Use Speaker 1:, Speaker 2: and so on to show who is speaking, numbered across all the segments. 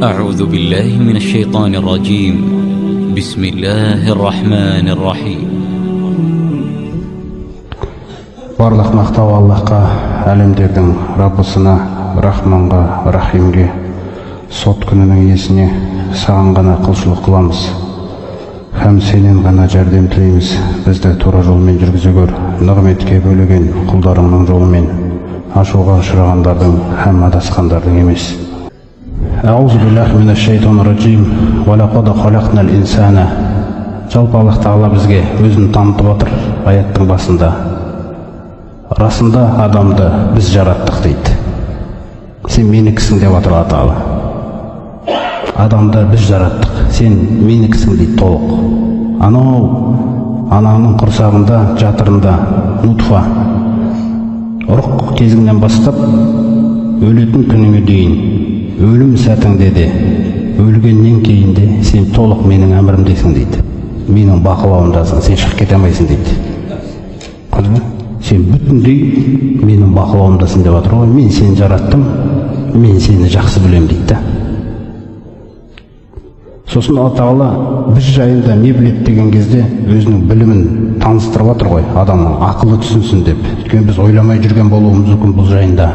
Speaker 1: أعوذ بالله من الشيطان الرجيم. بسم الله الرحمن الرحيم.
Speaker 2: Барлық мақтау Аллахқа, әлемдердің Раббысына, Рахманға, Рахимге, сот күнінің иесіне, саған ғана құлшылық қыламыз. Һәм сенен ғана жәрдем тілейміз. Бізді тура жолмен жүргізе көр, нығметке бөлеген құлдарыңның жолымен, ашуға ұшырағандардың һәм адасқандардың емес. Аузу биллахи минаш шайтанир раджим. Ва лақад халақнал инсана. Жалпы Аллах Тағала бізге өзін танытып отыр аяттың басында. Расында адамды біз жараттық дейді. Сен менікісің деп отыр Алла Тағала. Адамды біз жараттық, сен менікісің дейді толық. Анау ананың құрсағында, жатырында нутфа ұрық кезіңнен бастап өлетін күніңе дейін, өлім сәтіңде де, өлгеннен кейін де сен толық менің әмірімдесің дейді. Менің бақылауымдасың, сен шығып кете алмайсың дейді. Сен бүтіндей менің бақылауымдасың деп отыр ғой. Мен сені жараттым, мен сені жақсы білем дейді. Сосын Алла Тағала біз жайында не біледі деген кезде өзінің білімін таныстырып отыр ғой, адамның ақылы түсінсін деп. Өйткені біз ойламай жүрген болуымыз мүмкін бұл жайында.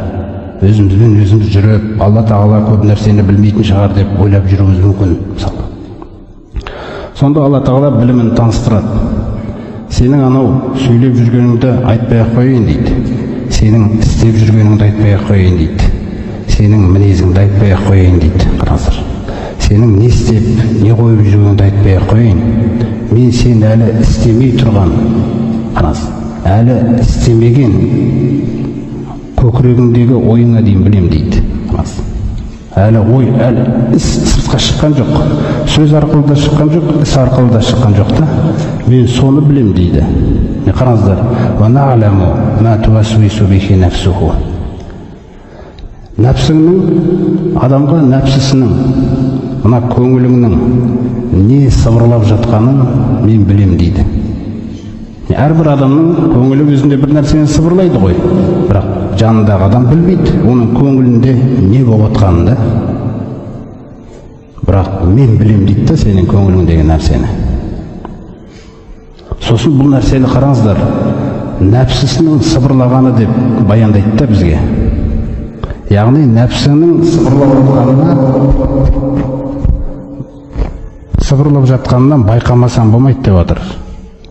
Speaker 2: Өзімізбен өзіміз жүріп, Алла Тағала көп нәрсені білмейтін шығар деп ойлап жүруіміз мүмкін, мысалы. Сонда Алла Тағала білімін таныстырады. Сенің анау сөйлеп жүргеніңді айтпай ақ қояйын дейді. Сенің істеп жүргеніңді айтпай ақ қояйын дейді. Сенің мінезіңді айтпай ақ қояйын дейді. Қараңыздар. Сенің не істеп, не қойып жүргеніңді айтпай ақ қояйын. Мен сен әлі істемей тұрған, қараңыз, әлі істемеген көкірегіңдегі ойыңа дейін білем дейді. Қараңыз. Әлі ой, әлі іс сыртқа шыққан жоқ. Сөз арқылы да шыққан жоқ, іс арқылы да шыққан жоқ та. Мен соны білем дейді. Қараңыздар. Ва нa'lamu ma tuwaswisu bihi nafsuhu. Нәпсіңнің, адамға нәпсісінің, мына көңіліңнің не сыбырлап жатқанын мен білем дейді. Әрбір адамның көңілі өзінде бір нәрсені сыбырлайды ғой, бірақ жанындағы адам білмейді, оның көңілінде не болып жатқанын да. Бірақ мен білем дейді да сенің көңіліңдегі нәрсені. Сосын бұл нәрсені қараңыздар, нәпсісінің сыбырлағаны деп баяндайды да бізге. Яғни нәпсінің сыбырлап жатқанынан байқамасам болмайды деп отыр.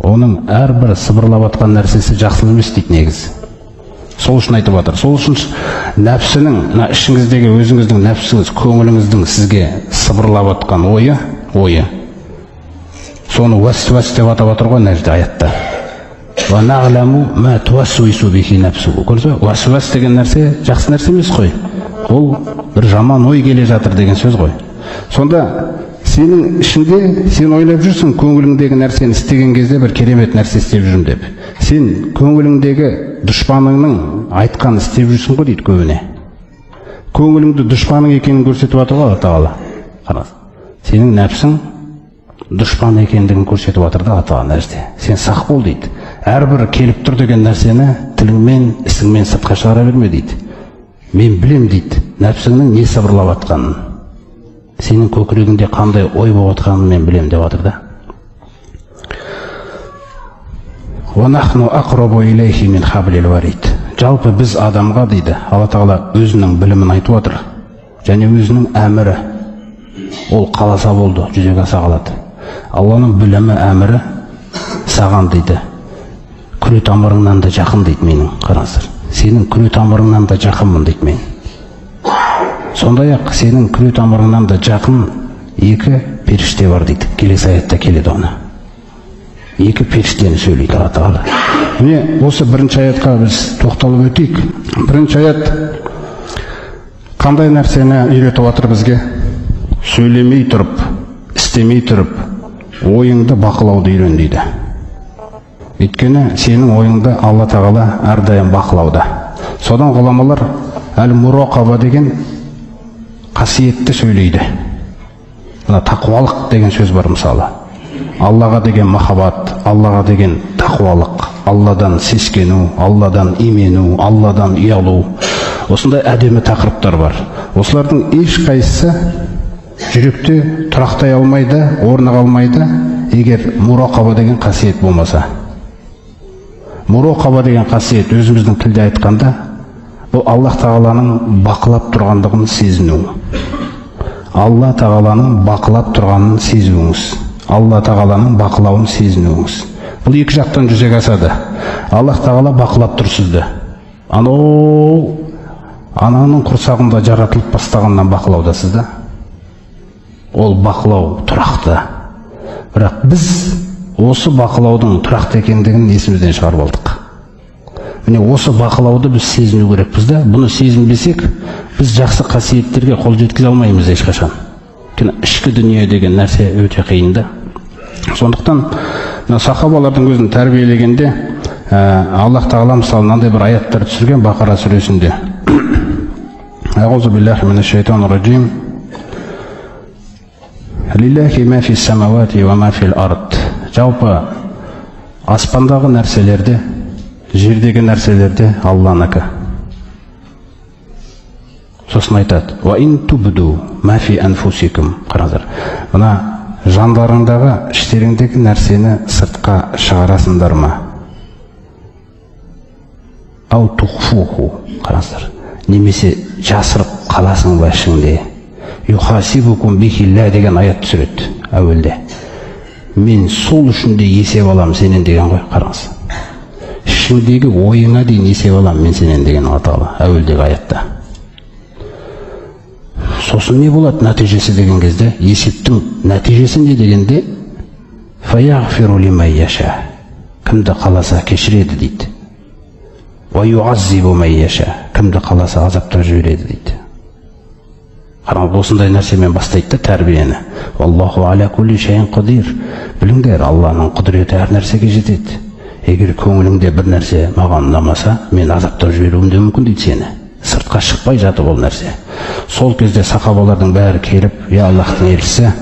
Speaker 2: Оның әрбір сыбырлап жатқан нәрсесі жақсы емес дейді негізі. Сол үшін айтып отыр. Сол үшін нәпсінің, ішіңіздегі өзіңіздің нәпсіңіз, көңіліңіздің сізге сыбырлап жатқан ойы. Соны уәс-уәс деп атап отыр ғой нәрде аятта. Ва нa'lamu ma tuwaswisu bihi nafsuhu. Көрсө, уәс-уәс деген нәрсе жақсы нәрсе емес қой. Ол бір жаман ой келе жатыр деген сөз ғой. Сонда сенің ішінде сен ойлап жүрсің, көңіліңдегі нәрсені істеген кезде бір керемет нәрсе істеп жүрмін деп. Сен көңіліңдегі дұшпаныңның айтқан істеп жүрсің ғой дейді көбіне. Көңіліңді дұшпаның екенін көрсетіп отыр ғой Алла Тағала. Қараңыз. Сенің нәпсің дұшпан екендігін көрсетіп отыр да Алла Тағала нәрсе. Сен сақ бол дейді. Әрбір келіп тұр деген нәрсені тіліңмен, ісіңмен сыртқа шығара берме дейді. Мен білем дейді, нәпсіңнің не сыбырлап жатқанын. Сенің көкірегіңде қандай ой болып жатқанын мен білем деп отыр да. Ва нахну aqrabu ilayhi min hablil warid. Жалпы біз адамға дейді, Алла Тағала өзінің білімін айтып отыр. Және өзінің әмірі. Ол қаласа болды, жүзеге аса қалады. Алланың білімі, әмірі саған дейді. Күре тамырыңнан да жақын дейді менің. Қараңыздар. Сенің күре тамырыңнан да жақынмын дейді мен. Сондай-ақ сенің күре тамырыңнан да жақын екі періште бар дейді. Келесі аятта келеді оны. Екі періштені сөйлейді Алла Тағала. Міне осы бірінші аятқа біз тоқталып өтейік. Бірінші аят қандай нәрсені үйретіп отыр бізге? Сөйлемей тұрып, істемей тұрып, ойыңды бақылауды үйрен дейді. Өйткені сенің ойыңды Алла Тағала әрдайым бақылауда. Содан ғұламалар әл-мурақаба деген қасиетті сөйлейді. Мына тақуалық деген сөз бар мысалы. Аллаға деген махаббат, Аллаға деген тақуалық, Алладан сескену, Алладан имену, Алладан ұялу. осындай әдемі тақырыптар бар. Осылардың ешқайсысы жүректе тұрақтай алмайды, орныға алмайды, егер мурақаба деген қасиет болмаса. Мурақаба деген қасиет өзіміздің тілде айтқанда, бұл Аллах Тағаланың бақылап тұрғандығын сезіну. Алла Тағаланың бақылап тұрғанын сезуіңіз. Алла Тағаланың бақылауын сезінуіңіз. Бұл екі жақтан жүзеге асады. Аллах Тағала бақылап тұр сізді. Ананың құрсағында жаратылып бастағаннан бақылаудасыз да. Ол бақылау тұрақты. Бірақ біз осы бақылаудың тұрақты екендігін есімізден шығарып алдық. Міне осы бақылауды біз сезіну керекпіз да. Бұны сезінбесек, біз жақсы қасиеттерге қол жеткізе алмаймыз ешқашан. Ішкі дүние деген нәрсе өте қиын да. Сондықтан сахабалардың өзін тәрбиелегенде Аллах Тағала мысалы мынандай бір аяттар түсірген Бақара сүресінде. Аузу биллахи минаш шайтанир раджим. Лиллахи ма фис самавати ва ма фил ард. Жалпы аспандағы нәрселерде, жердегі нәрселерде Алланыкі. Сосын айтады: "Ва ин тубду ма фи анфусикум". Қараңыздар. Мына жандарыңдағы, іштеріңдегі нәрсені сыртқа шығарасыңдар ма? Ау тухфуху. Қараңыздар. Немесе жасырып қаласың ба ішіңде? Юхасибукум бихилла деген аят түсіреді әуелде. Мен сол үшін де есеп алам сенен деген ғой. Қараңыз. Ішіңдегі ойыңа дейін есеп алам мен сенен деген аталы әуелдегі аятта. Сосын не болады нәтижесі деген кезде? Есептің нәтижесі не дегенде? Фаяғфиру лимай яша. Кімді қаласа кешіреді дейді. Ва юғаззибу май яша. Кімді қаласа азаптап жібереді дейді. Қараңыз, осындай нәрсемен бастайды тәрбиені. Аллаху аля кулли шайин қадир. Біліңдер, Алланың құдіреті әр нәрсеге жетеді. Егер көңіліңде бір нәрсе маған ұнамаса, мен азаптап жіберуім де мүмкін дейді сені. Сыртқа шықпай жатып ол нәрсе. Сол кезде сахабалардың бәрі келіп, "Я Аллахтың елшісі,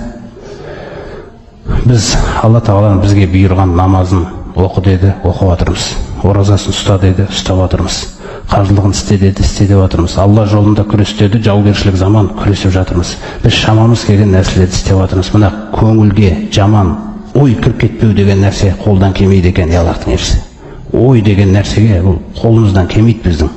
Speaker 2: біз Алла Тағаланың бізге бұйырған намазын оқы деді, оқып жатырмыз. Оразасын ұста деді, ұстап жатырмыз. Қажылығын істе деді, істеп жатырмыз. Алла жолында күрес деді, жаугершілік заман күресіп жатырмыз. Біз шамамыз келген нәрселерді істеп жатырмыз. Мына көңілге жаман ой кіріп кетпеу деген нәрсе қолдан келмейді екен, Я Аллахтың елшісі. Ой деген нәрсеге бұл қолымыздан келмейді біздің.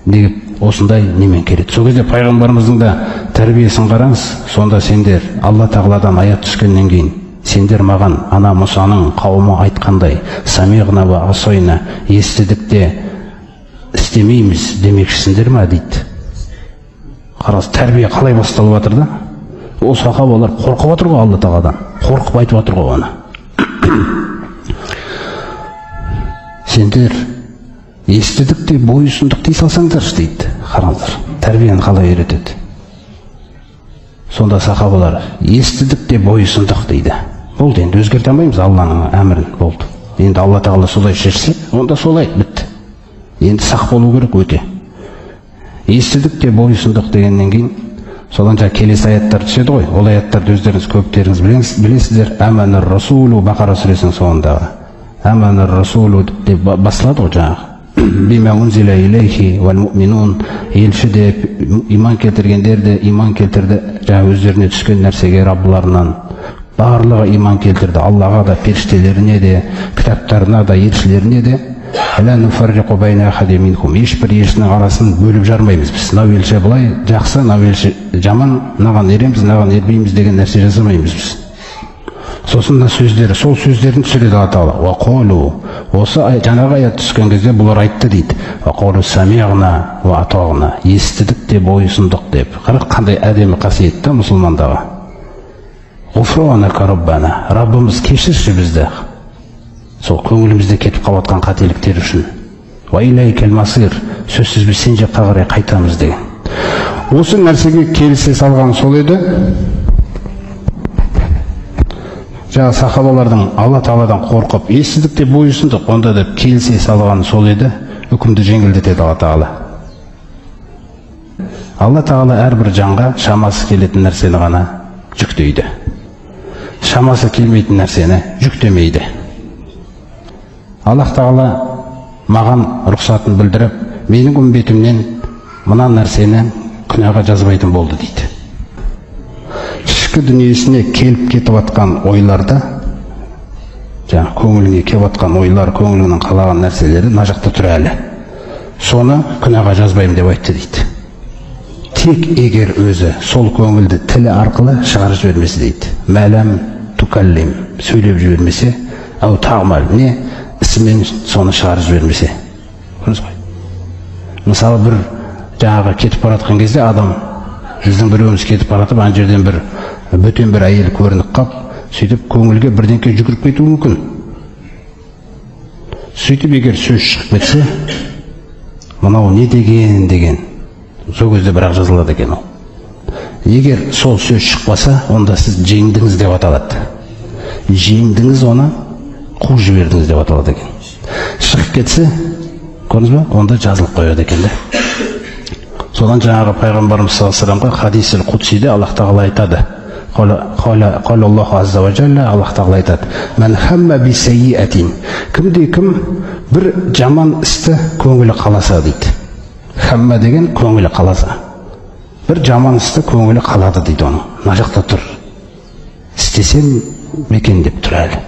Speaker 2: Деп осындай немен келеді. Сол кезде пайғамбарымыздың да тәрбиесін қараңыз. Сонда сендер Алла Тағаладан аят түскеннен кейін сендер маған ана Мұсаның қауымы айтқандай самиғна ва асойна, естідік те істемейміз демекшісіңдер ма дейді. Қараңыз, тәрбие қалай басталып жатыр да? Ол сахабалар қорқып жатыр ғой Алла Тағаладан. Қорқып айтып жатыр ғой оны. Сендер естідік те бойұсындық дей салсаңдар дейді. Қараңыздар, тәрбиені қалай үйретеді. Сонда сахабалар естідік те бойұсындық дейді. Болды, енді өзгерте алмаймыз Алланың әмірін, болды. Енді Алла Тағала солай шешсе, онда солай бітті. Енді сақ болу керек өте. Естідік те бойұсындық дегеннен кейін содан жаңа келесі аяттар түседі ғой. Ол аяттарды өздеріңіз көптеріңіз білесіздер. Аманар расулу, Бақара сүресінің соңындағы. Аманар расулу деп басылады ғой жаңағы. Бима унзила илейхи вал муъминун. Елші де, иман келтіргендер де иман келтірді. Жаңа өздеріне түскен нәрсеге Раббыларынан барлығы иман келтірді. Аллаға да, періштелеріне де, кітаптарына да, елшілеріне де. Ла нуфарриқу байна ахадин минхум. Ешбір елшінің арасын бөліп жармаймыз біз. Мынау елші былай жақсы, мынау елші жаман, мынаған ереміз, мынаған ермейміз деген нәрсе жасамаймыз біз. Сосын мына сөздері, сол сөздерін түсіреді Алла Тағала. Ва қолу. Осы жаңағы аят түскен кезде бұлар айтты дейді. Ва қолу самиғна ва атағна. Естідік те бойұсындық деп. Қарақ қандай әдемі қасиетті мұсылмандағы. Ғуфранака раббана. Раббымыз кешірші бізді. Сол көңілімізде кетіп қалатқан қателіктер үшін. Ва илайкал масир. Сөзсіз біз сен жаққа қарай қайтамыз деген. Осы нәрсеге келісе салған сол еді. Жаңа сахабалардың Алла Тағаладан қорқып, естідік те бойұсындық, онда деп келісе салған сол еді, үкімді жеңілдетеді Алла Тағала. Алла Тағала әрбір жанға шамасы келетін нәрсені ғана жүктейді. Шамасы келмейтін нәрсені жүктемейді. Алла Тағала маған рұқсатын білдіріп, менің үмбетімнен мына нәрсені күнәға жазбайтын болды дейді. Ішкі дүниесіне келіп кетіп атқан ойларды, жаңа көңіліне келіп атқан ойлар, көңілінің қалаған нәрселері мына жақта тұр әлі. Соны күнәға жазбаймын деп айтты дейді. Тек егер өзі сол көңілді тілі арқылы шығарып жібермесе дейді. Мәләм тукаллим, сөйлеп жібермесе, ау тағмал, не ісімен соны шығарып жібермесе. Көрдіңіз ғой? Мысалы бір жаңағы кетіп баратқан кезде адам, біздің біреуміз кетіп баратып, ана жерден бір бөтен бір әйел көрініп қап, сөйтіп көңілге бірдеңке жүгіріп кетуі мүмкін. Сөйтіп егер сөз шығып кетсе, мынау не деген, сол кезде бірақ жазылады екен ол. Егер сол сөз шықпаса, онда сіз жеңдіңіз деп аталады. Жеңдіңіз, оны қуып жібердіңіз деп аталады екен. Шығып кетсе, көрдіңіз бе, онда жазылып қояды екен де. Содан жаңағы пайғамбарымыз саллаллаху алейхи хадисіл құдсиде Аллах тағала айтады. Қала Аллаху азза ва жалла, Аллах тағала айтады. Мән хамма би сайиатин. Кім бір жаман істі көңілі қаласа дейді. Хамма деген көңілі қаласа. Бір жаман істі көңілі қалады дейді оны. Мына жақта тұр. Істесем мекен деп тұр әлі.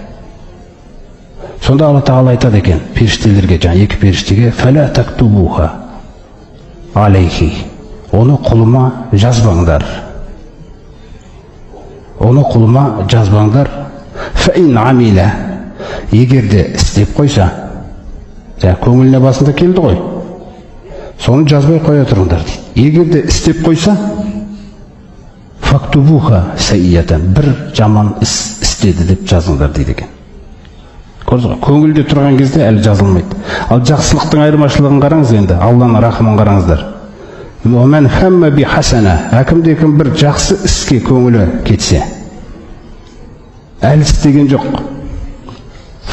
Speaker 2: Сонда Алла тағала айтады екен, періштелерге, жаңа екі періштеге, фәлә тактубуха алейхи. Оны құлыма жазбаңдар. Оны құлыма жазбаңдар. Фәин амиля. Егер де істеп қойса, жаңа көңіліне басында келді ғой, соны жазбай қоя тұрыңдар дейді. Егер де істеп қойса, фактубуха сайиятан, бір жаман іс істеді деп жазыңдар дейді екен. Көрдіңіз ғой, көңілде тұрған кезде әлі жазылмайды. Ал жақсылықтың айырмашылығын қараңыз енді, Алланың рахымын қараңыздар. Уәмән хамма би хасана, әкім-декім бір жақсы іске көңілі кетсе, әлі істеген жоқ.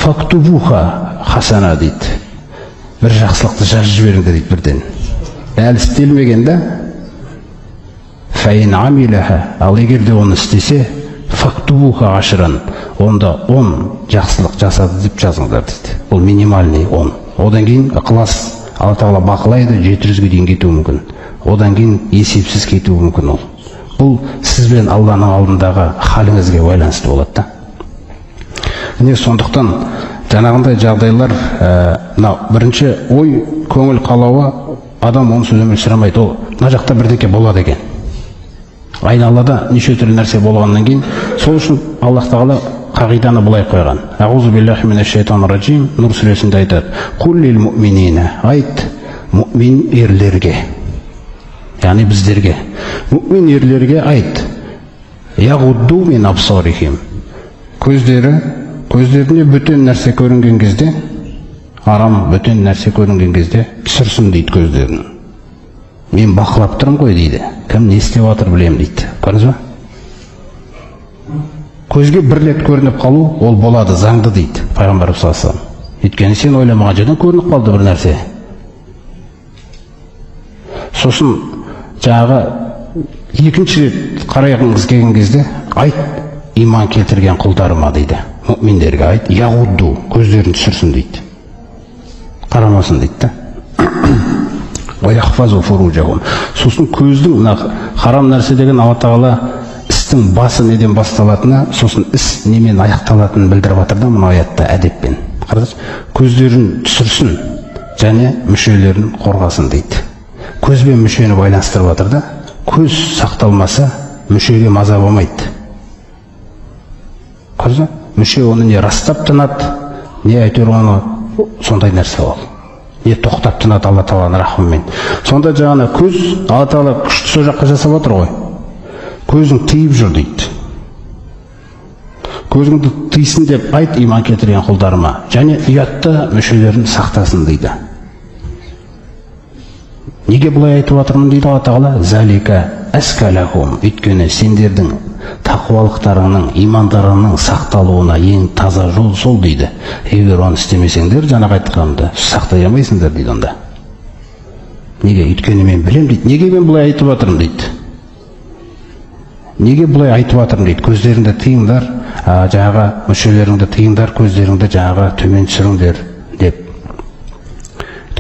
Speaker 2: Фактубуха хасана дейді. Бір жақсылықты жазып жіберіңдер дейді бірден. Әлі істелмегенде, фәйін амилаха, ал егер де оны істесе, фактубуха ашыран, онда 10 жақсылық жасады деп жазыңдар дейді. Бұл минимальный 10. Одан кейін ықылас, Алла тағала бақылайды, 700-ге дейін кетуі мүмкін. Одан кейін есепсіз кетуі мүмкін ол. Бұл сізбен Алланың алдындағы халіңізге байланысты болады да. Міне сондықтан жаңағындай жағдайлар, бірінші ой, көңіл қалауы, адам оны сөзімен сұрамайды. Ол мына жақта бірдеңе болады екен. Айналада неше түрлі нәрсе болғаннан кейін, сол үшін Аллах тағала қағиданы былай қойған. Аузу биллахи минаш шайтанир раджим, Нур сүресінде айтады. Құллил муъминина, айт муъмин ерлерге, яғни біздерге, муъмин ерлерге айт. Яғудду мин абсарихим, көздеріне бөтен нәрсе көрінген кезде, арам бөтен нәрсе көрінген кезде түсірсін дейді көздерін. Мен бақылап тұрмын ғой дейді. Кім не істеп жатыр білем дейді. Көрдіңіз ба? Көзге бір рет көрініп қалу, ол болады, заңды дейді пайғамбар саллаллаху алейхи ва саллям. Өйткені сен ойламаған жерден көрініп қалды бір нәрсе. Сосын жаңағы екінші рет қарайғыңыз келген кезде, айт иман келтірген құлдарыма дейді. Мүминдерге айт, яғудду, көздерін түсірсін дейді. Қарамасын дейді да. Сосын көздің харам нәрсе деген Алла тағала істің басы неден басталатыны, сосын іс немен аяқталатынын білдіріп жатыр да мына аятта әдеппен. Қараңыз, көздерін түсірсін және мүшелерін қорғасын дейді. Көзбен мүшені байланыстырып жатыр да, көз сақталмаса мүшеге маза болмайды. Қараңыз, мүше оны не растап тынады, не әйтеуір оны сондай нәрсе ол. Не тоқтап тынады Алла тағаланың рахымымен. Сонда жаңа көз, Алла тағала күшті сол жаққа жасап отыр ғой. Көзің тиіп жүр дейді. Көзіңді тыйсын деп айт иман келтірген құлдарыма, және ұятты мүшелерін сақтасын дейді. Неге бұлай айтып жатырмын дейді Алла тағала? Залика әскалахум, өйткені сендердің тақуалықтарыңның, имандарыңның сақталуына ең таза жол сол дейді. Егер оны істемесеңдер, жаңағы айтқанымды сақтай алмайсыңдар дейді онда. Неге? Өйткені мен білем дейді. Неге мен бұлай айтып жатырмын дейді. Неге бұлай айтып жатырмын дейді. Көздеріңді тыйыңдар, жаңағы мүшелеріңді тыйыңдар, көздеріңді жаңағы төмен түсіріңдер деп.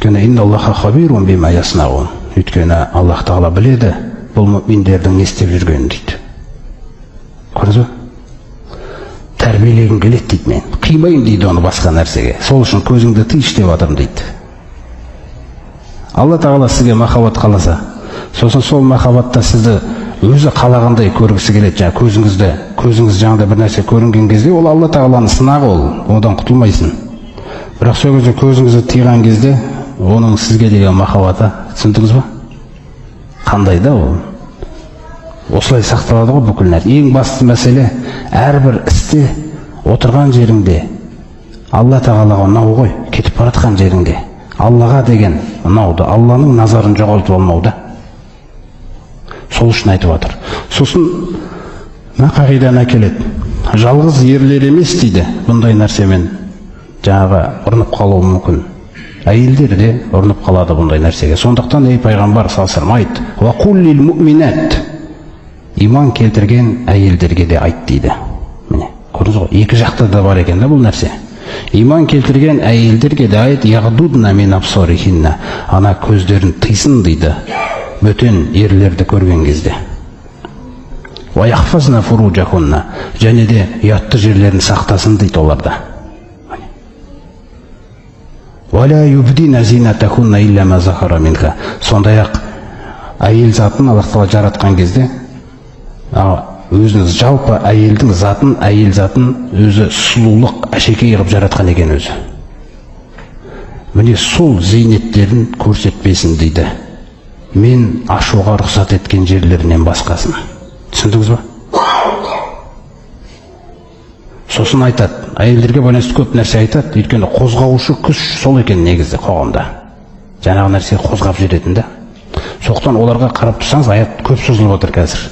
Speaker 2: Өйткені инналлаха хабирун бима яснаун. Өйткені Аллах Тағала біледі бұл мүминдердің не істеп жүргенін дейді. Көрдіңіз бе? Тәрбиелегім келеді дейді мен. Қимаймын дейді оны басқа нәрсеге. Сол үшін көзіңді тыйш деп жатырмын дейді. Алла Тағала сізге махаббат қаласа, сосын сол махаббатта сізді өзі қалағандай көргісі келеді. Көзіңіз жаңағыдай бір нәрсе көрінген кезде, ол Алла Тағаланың сынағы, ол одан құтылмайсың. Бірақ сол кезде көзіңізді тыйған кезде оның сізге деген махаббаты, түсіндіңіз ба? Қандай да ол? Осылай сақталады ғой бүкіл нәрсе. Ең басты мәселе, әрбір істе отырған жеріңде Алла Тағалаға ұнау ғой, кетіп баратқан жеріңде Аллаға деген ұнауды, Алланың назарын жоғалтып алмауды. Сол үшін айтып жатыр. Сосын қағиданы әкеледі. Жалғыз ерлер емес дейді, бұндай нәрсемен жаңағы ұрынып қалуы мүмкін. Әйелдер де ұрынып қалады бұндай нәрсеге. Сондықтан пайғамбар салсырма айт. Ва куллил муъминат. Иман келтірген әйелдерге де айт дейді. Міне, көрдіңіз ғой, екі жақта да бар екен да бұл нәрсе. Иман келтірген әйелдерге де айт, яғдудна мин абсарихинна. Ана көздерін тыйсын дейді, бөтен ерлерді көрген кезде. Ва яхфазна фуружахунна. Және де ұятты жерлерін сақтасын дейді оларда. Валя юбдина зинатахунна илля ма захара минха. Сондай-ақ әйел затын Аллах Тағала жаратқан кезде өзіңіз жалпы әйелдің затын, әйел затын өзі сұлулық, әшекей қылып жаратқан екен өзі. Міне сол зейнеттерін көрсетпесін дейді. Мен ашуға рұқсат еткен жерлерінен басқасын. Түсіндіңіз ба? Сосын айтады, әйелдерге байланысты көп нәрсе айтады, өйткені қозғаушы күш сол екен негізі қоғамда. Жаңағы нәрсе қозғап жүретін да. Соқтан оларға қарап тұрсаңыз, аят көп созылып отыр қазір.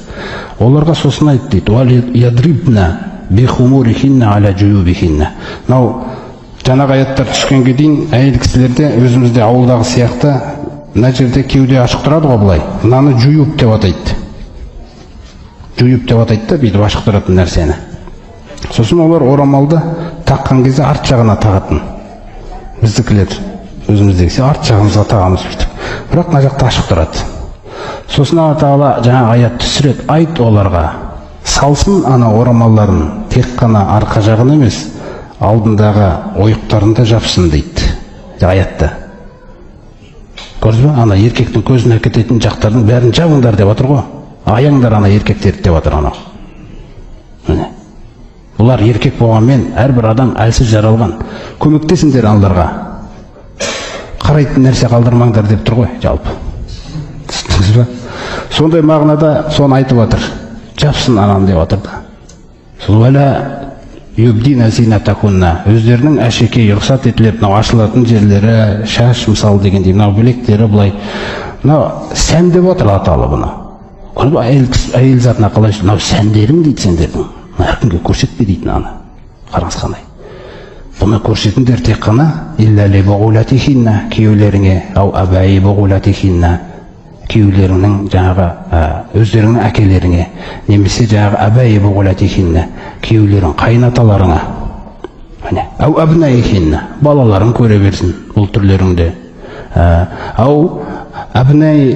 Speaker 2: Оларға сосын айтты дейді, «Вал ядрибна бихумурихинна аля жуюбихинна». Мынау жаңағы аяттар түскенге дейін әйел кісілерде өзімізде ауылдағы сияқты мына жерде кеуде ашық тұрады ғой былай. Мынаны жуюб деп атайды. Жуюб деп атайды да, бүйтіп ашық тұратын нәрсені. Сосын олар орамалды таққан кезде арт жағына тағатын. Біздікілер өзіміздегі арт жағымызға тағамыз бүйтіп. Бірақ мына жақта ашық тұрады. Сосын Алла Тағала жаңа аят түсіреді, айт оларға, салсын ана орамаларын тек қана арқа жағын емес, алдындағы ойықтарын да жапсын дейді аятта. Көрдіңіз бе? Ана еркектің көзін әкететін жақтардың бәрін жабыңдар деп отыр ғой. Аяңдар ана еркектерді деп отыр анау. Міне. Бұлар еркек болғанмен әрбір адам әлсіз жаралған. Көмектесіңдер аналарға. Қарайтын нәрсе қалдырмаңдар деп тұр ғой, жалпы. Түсіндіңіз бе? Сондай мағынада соны айтып отыр. Жапсын ананы деп отыр да. Валя юбдина зинатахунна. Өздерінің әшекей рұқсат етілетін, мынау ашылатын жерлері, шаш мысалы дегендей, мынау білектері былай. Мынау сән деп отыр Алла Тағала бұны. Әйел затына қалай, мынау сәндерің дейді сендердің. Әркімге көрсетпе дейді аны. Қараңыз қандай. Бұны көрсетіңдер тек қана илля ли буғулатихинна, күйеулеріңе, ау абайи буғулатихинна, күйеулеріңнің жаңағы өздеріңнің әкелеріңе, немесе жаңағы абайи буғулатихинна, күйеулерің қайнаталарыңа, ау абнаихинна, балаларың көре берсін бұл түрлеріңде, ау абнай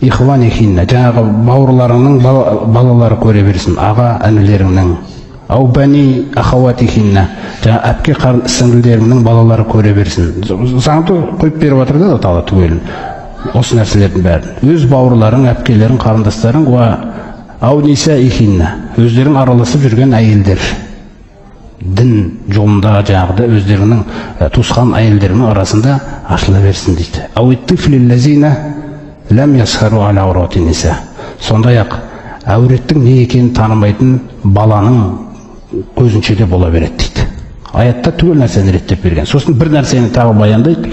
Speaker 2: ихванихинна, жаңағы бауырларыңның балалары көре берсін, аға әнілеріңнің, ау бәни ахаватихинна, жаңа әпке сіңлілеріңнің балалары көре берсін. Заңды қойып беріп жатыр да Тағала түгелін. Осы нәрселердің бәрін. Өз бауырларың, әпкелерің, қарындастарың, ау нисаихинна, өздерің араласып жүрген әйелдер. Дін жолында жаңағыда өздерінің туысқан әйелдерінің арасында ашыла берсін дейді. Ау иттифлиллазина ләм ясхару аля аурати ниса. Сондай-ақ әуреттің не екенін танымайтын баланың көзінше де бола береді дейді. Аятта түгел нәрсені реттеп берген. Сосын бір нәрсені тағы баяндайды.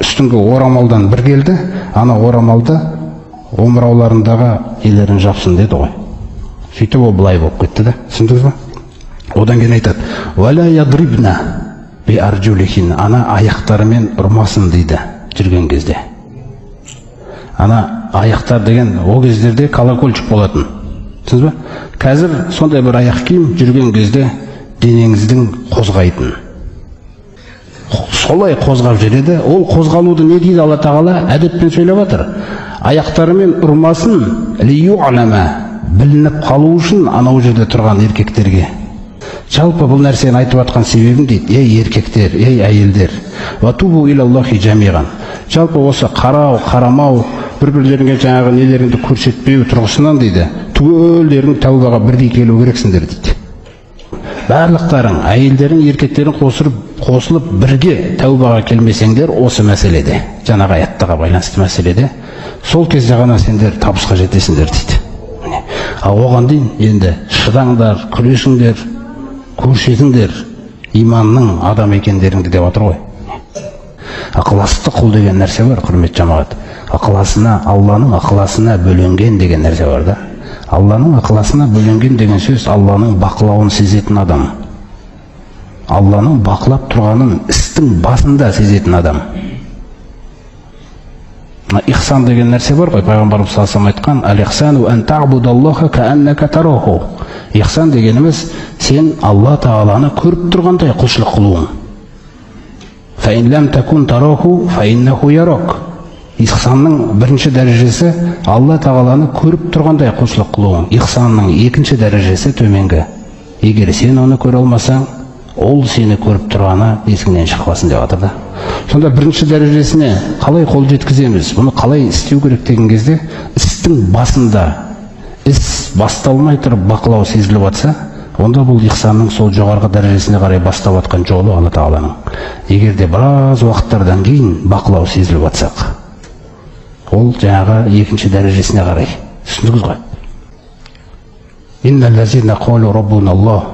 Speaker 2: Үстіңгі орамалдан бір келді, ана орамалды омырауларындағы елерін жапсын деді ғой. Сөйтіп ол былай болып кетті да. Түсіндіңіз ба? Одан кейін айтады, «Валя ядрибна би арджулихин». Ана аяқтарымен ұрмасын дейді жүрген кезде. Ана аяқтар деген о кездерде колокольчик болатын. Түсіндіңіз ба? Қазір сондай бір аяқ киім жүрген кезде денеңіздің қозғайтын. солай қозғап жүреді. Ол қозғалуды не дейді Алла Тағала? Әдеппен сөйлеп жатыр. Аяқтарымен ұрмасын, лию'лама, білініп қалу үшін анау жерде тұрған еркектерге. Жалпы бұл нәрсені айтып жатқан себебім дейді, ей еркектер, ей әйелдер, ватубу илаллахи жамиған. Жалпы осы қарау, қарамау, бір-бірлеріңе жаңағы нелеріңді көрсетпеу тұрғысынан дейді, түгелдерің тәубаға бірдей келу керексіңдер дейді. Барлықтарың, әйелдерің, еркектерің қосылып бірге тәубаға келмесеңдер осы мәселеде, жаңағы аяттарға байланысты мәселеде, сол кезде ғана сендер табысқа жетесіңдер дейді. Оған дейін енді шыдаңдар, күресіңдер, көрсетіңдер иманның адам екендеріңді деп отыр ғой. Ықыласты құл деген нәрсе бар, құрметті жамағат. Алланың ықыласына бөленген деген нәрсе бар да. Алланың ықыласына бөленген деген сөз Алланың бақылауын сезетін адам. Алланың бақылап тұрғанын істің басында сезетін адам. Ихсан деген нәрсе бар ғой, пайғамбарымыз саллаллаху алейхи айтқан, ал-ихсану ан та'будаллаха кааннака тараху. Ихсан дегеніміз сен Алла Тағаланы көріп тұрғандай құлшылық қылуың. Фа ин лам такун тараху фа иннаху ярак. Ихсанның бірінші дәрежесі Алла Тағаланы көріп тұрғандай құлшылық қылуың. Ихсанның екінші дәрежесі төменгі. Егер сен оны көре алмасаң, ол сені көріп тұрғаны есіңнен шықпасын деп жатыр да. Сонда бірінші дәрежесіне қалай қол жеткіземіз? Бұны қалай істеу керек деген кезде, істің басында іс басталмай тұрып бақылау сезіліп жатса, онда бұл ихсанның сол жоғарғы дәрежесіне қарай бастап жатқан жолы Алла Тағаланың. Егер де біраз уақыттардан кейін бақылау сезіліп жатсақ, ол жаңағы екінші дәрежесіне қарай. Түсіндіңіз ғой? Инналлазина қалу раббуналлах,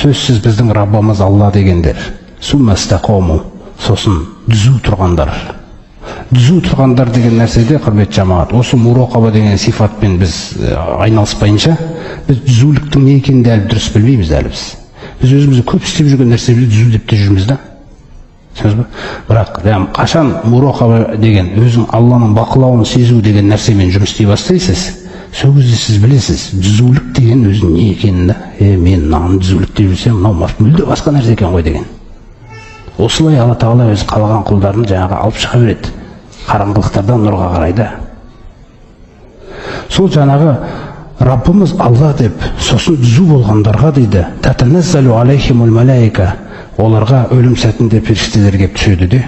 Speaker 2: сөзсіз біздің Раббымыз Алла дегендер. Суммастақому, сосын дүзу тұрғандар. Дүзу тұрғандар деген нәрседе, құрметті жамағат, осы мурақаба деген сифатпен біз айналыспайынша, біз дүзуліктің не екенін әлі дұрыс білмейміз әлі біз. Біз өзімізді көп істеп жүрген нәрсемізді дүзу деп те жүрміз да. Бірақ қашан мурақаба деген, өзің Алланың бақылауын сезу деген нәрсемен жұмыс істей бастайсыз, сол кезде сіз білесіз, дүзулік деген өзің не екенін да. Мен мынаны дүзулік деп жүрсем, мынау мүлде басқа нәрсе екен ғой деген. Осылай Алла Тағала өзі қалаған құлдарын жаңағы алып шыға береді. Қараңғылықтардан нұрға қарайды. Сол жаңағы Раббымыз Алла деп, сосын дүзу болғандарға дейді, татаназзалу алейхимул малаика, оларға өлім сәтінде періштелер кеп түседі де,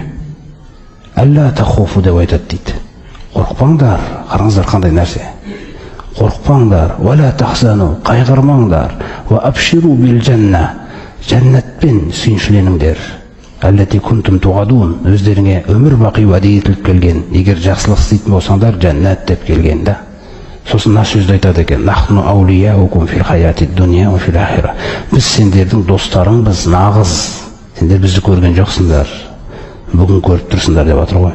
Speaker 2: алла тахуфу деп айтады дейді. Қорықпаңдар, қараңыздар қандай нәрсе. Қорықпаңдар, вала тахзану, қайғырмаңдар, ва абширу бил жанна, жәннатпен сүйіншіленіңдер. Әлләти күнтім туғадуын, өздеріңе өмір бақи уәде етіліп келген, егер жақсылық істейтін болсаңдар, жәннат деп келген да. Сосын мына сөзді айтады екен, нахну аулияукум фил хаяти дуния ва фил ахира. Біз сендердің достарыңбыз, нағыз. Сендер бізді көрген жоқсыңдар, бүгін көріп тұрсыңдар деп жатыр ғой.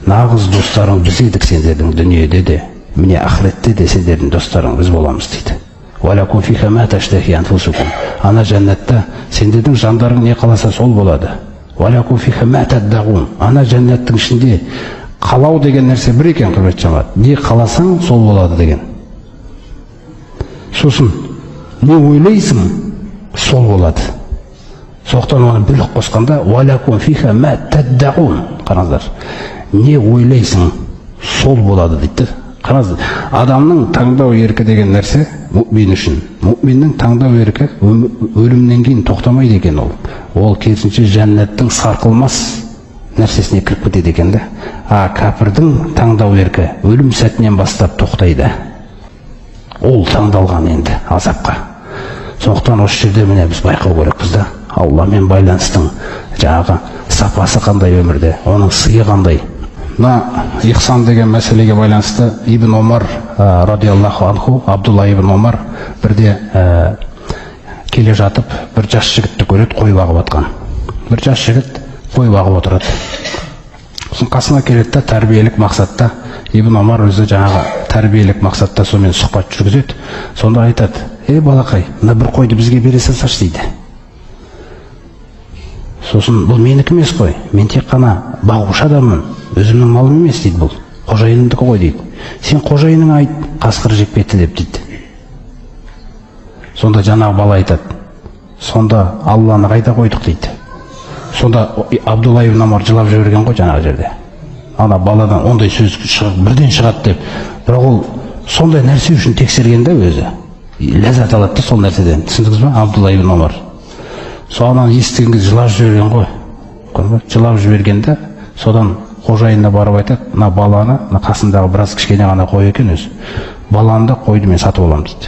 Speaker 2: Нағыз достарың біз едік сендердің дүниеде де, міне ахиретте де сендердің достарың біз боламыз дейді. Валакум фиха ма таштахи анфусукум. Ана жәннатта сендердің жандарың не қаласа сол болады. Валакум фиха ма таддағун. Ана жәннаттың ішінде қалау деген нәрсе бір екен, құрметті жамағат. Не қаласаң сол болады деген. Сосын не ойлайсың сол болады. Соқтан оны бүлік қосқанда валакум фиха ма таддағун. Қараңыздар, не ойлайсың сол болады дейді. Қараңыздар, адамның таңдау еркі деген нәрсе мұъмин үшін. Мұъминнің таңдау еркі өлімнен кейін тоқтамайды екен ол. Ол керісінше жәннаттың сарқылмас нәрсесіне кіріп кетеді екен да. Кәпірдің таңдау еркі өлім сәтінен бастап тоқтайды. Ол таңдалған енді азапқа. Сондықтан осы жерде міне біз байқау керекпіз да. Алламен байланыстың жаңағы сапасы қандай өмірде, оның сыйы қандай. Мына ихсан деген мәселеге байланысты Ибн Омар радиаллаху анху, Абдулла ибн Омар бірде келе жатып бір жас жігітті көреді, қой бағып жатқан. Бір жас жігіт қой бағып отырады. Сосын қасына келеді да тәрбиелік мақсатта, Ибн Омар өзі жаңағы тәрбиелік мақсатта сонымен сұхбат жүргізеді. Сонда айтады, балақай, мына бір қойды бізге бере салсашы дейді. Сосын бұл менікі емес қой, мен тек қана бағушы адаммын, өзімнің малым емес дейді, бұл қожайынымдікі ғой дейді. Сен қожайының айт, қасқыр жеп кетті деп дейді. Сонда жаңағы бала айтады, сонда Алланы қайда қойдық дейді. Сонда Абдулла ибн Омар жылап жіберген ғой жаңағы жерде. Ана баладан ондай сөз бірден шығады деп. Бірақ ол сондай нәрсе үшін тексерген де өзі. Ләззат алады да сол нәрседен. Түсіндіңіз бе? Абдулла ибн Омар. Содан естіген кезде жылап жіберген ғой. Жылап жібергенде содан қожайынына барып айтады, мына баланы, мына қасындағы біраз кішкене ғана қой екен өзі. Баланы да қойды мен сатып аламын дейді.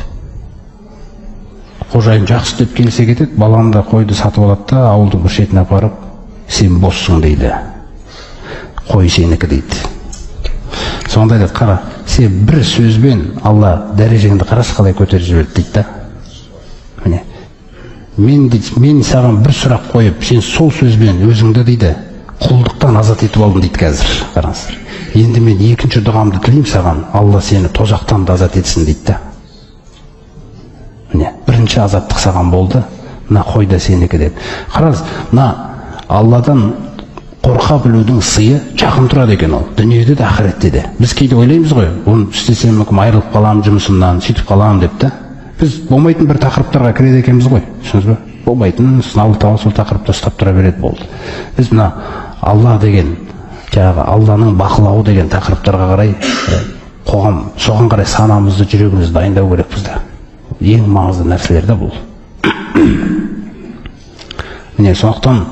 Speaker 2: Қожайын жақсы деп келсе кетеді, баланы да қойды сатып алады да ауылдың бір шетіне апарып, сен боссың дейді. Қой сенікі дейді. Сонда айтады, қара, сен бір сөзбен Алла дәрежеңді қарашы қалай көтеріп жіберді дейді да. Міне, мен саған бір сұрақ қойып, сен сол сөзбен өзіңді дейді құлдықтан азат етіп алдым дейді қазір. Қараңыздар. Енді мен екінші дұғамды тілеймін саған, Алла сені тозақтан да азат етсін дейді да. Міне, бірінші азаттық саған болды, мына қой да сенікі деп. Қараңыз, мына Алладан қорқа білудің сыйы жақын тұрады екен ол. Дүниеде де, ақиретте де. Біз кейде ойлаймыз ғой, оны істесем мүмкін айырылып қаламын жұмысымнан, сөйтіп қаламын деп та. Біз болмайтын бір тақырыптарға кіреді екенбіз ғой. Түсіндіңіз бе? Болмайтын, сыналы тауы сол тақырыпта ұстап тұра береді болды. Біз мына Алла деген, жаңағы Алланың бақылауы деген тақырыптарға қарай қоғам, соған қарай санамызды, жүрегімізді дайындау керекпіз да. Ең маңызды нәрселер де бұл. Міне, сондықтан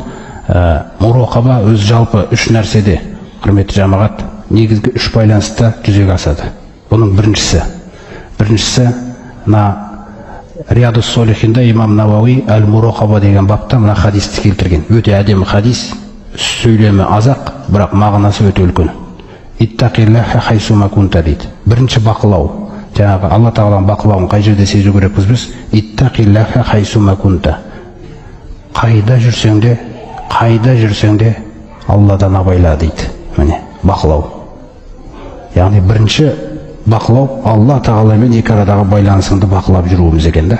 Speaker 2: мурақаба өз жалпы үш нәрседе, құрметті жамағат, негізгі үш байланыста жүзеге асады. Бұның біріншісі мына Риядус Солихинда имам Навауи әл-Мурақаба деген бапта мына хадисті келтірген. Өте әдемі хадис, сөйлемі азақ, бірақ мағынасы өте үлкен. Иттақиллаха хайсума кунта дейді. Бірінші бақылау. Жаңағы Алла Тағаланың бақылауын қай жерде сезу керекпіз біз? Иттақиллаха хайсума кунта. Қайда жүрсең де Алладан абайла дейді. Міне, бақылау. Яғни бірінші бақылау Алла Тағаламен екі арадағы байланысыңды бақылап жүруіміз екен да.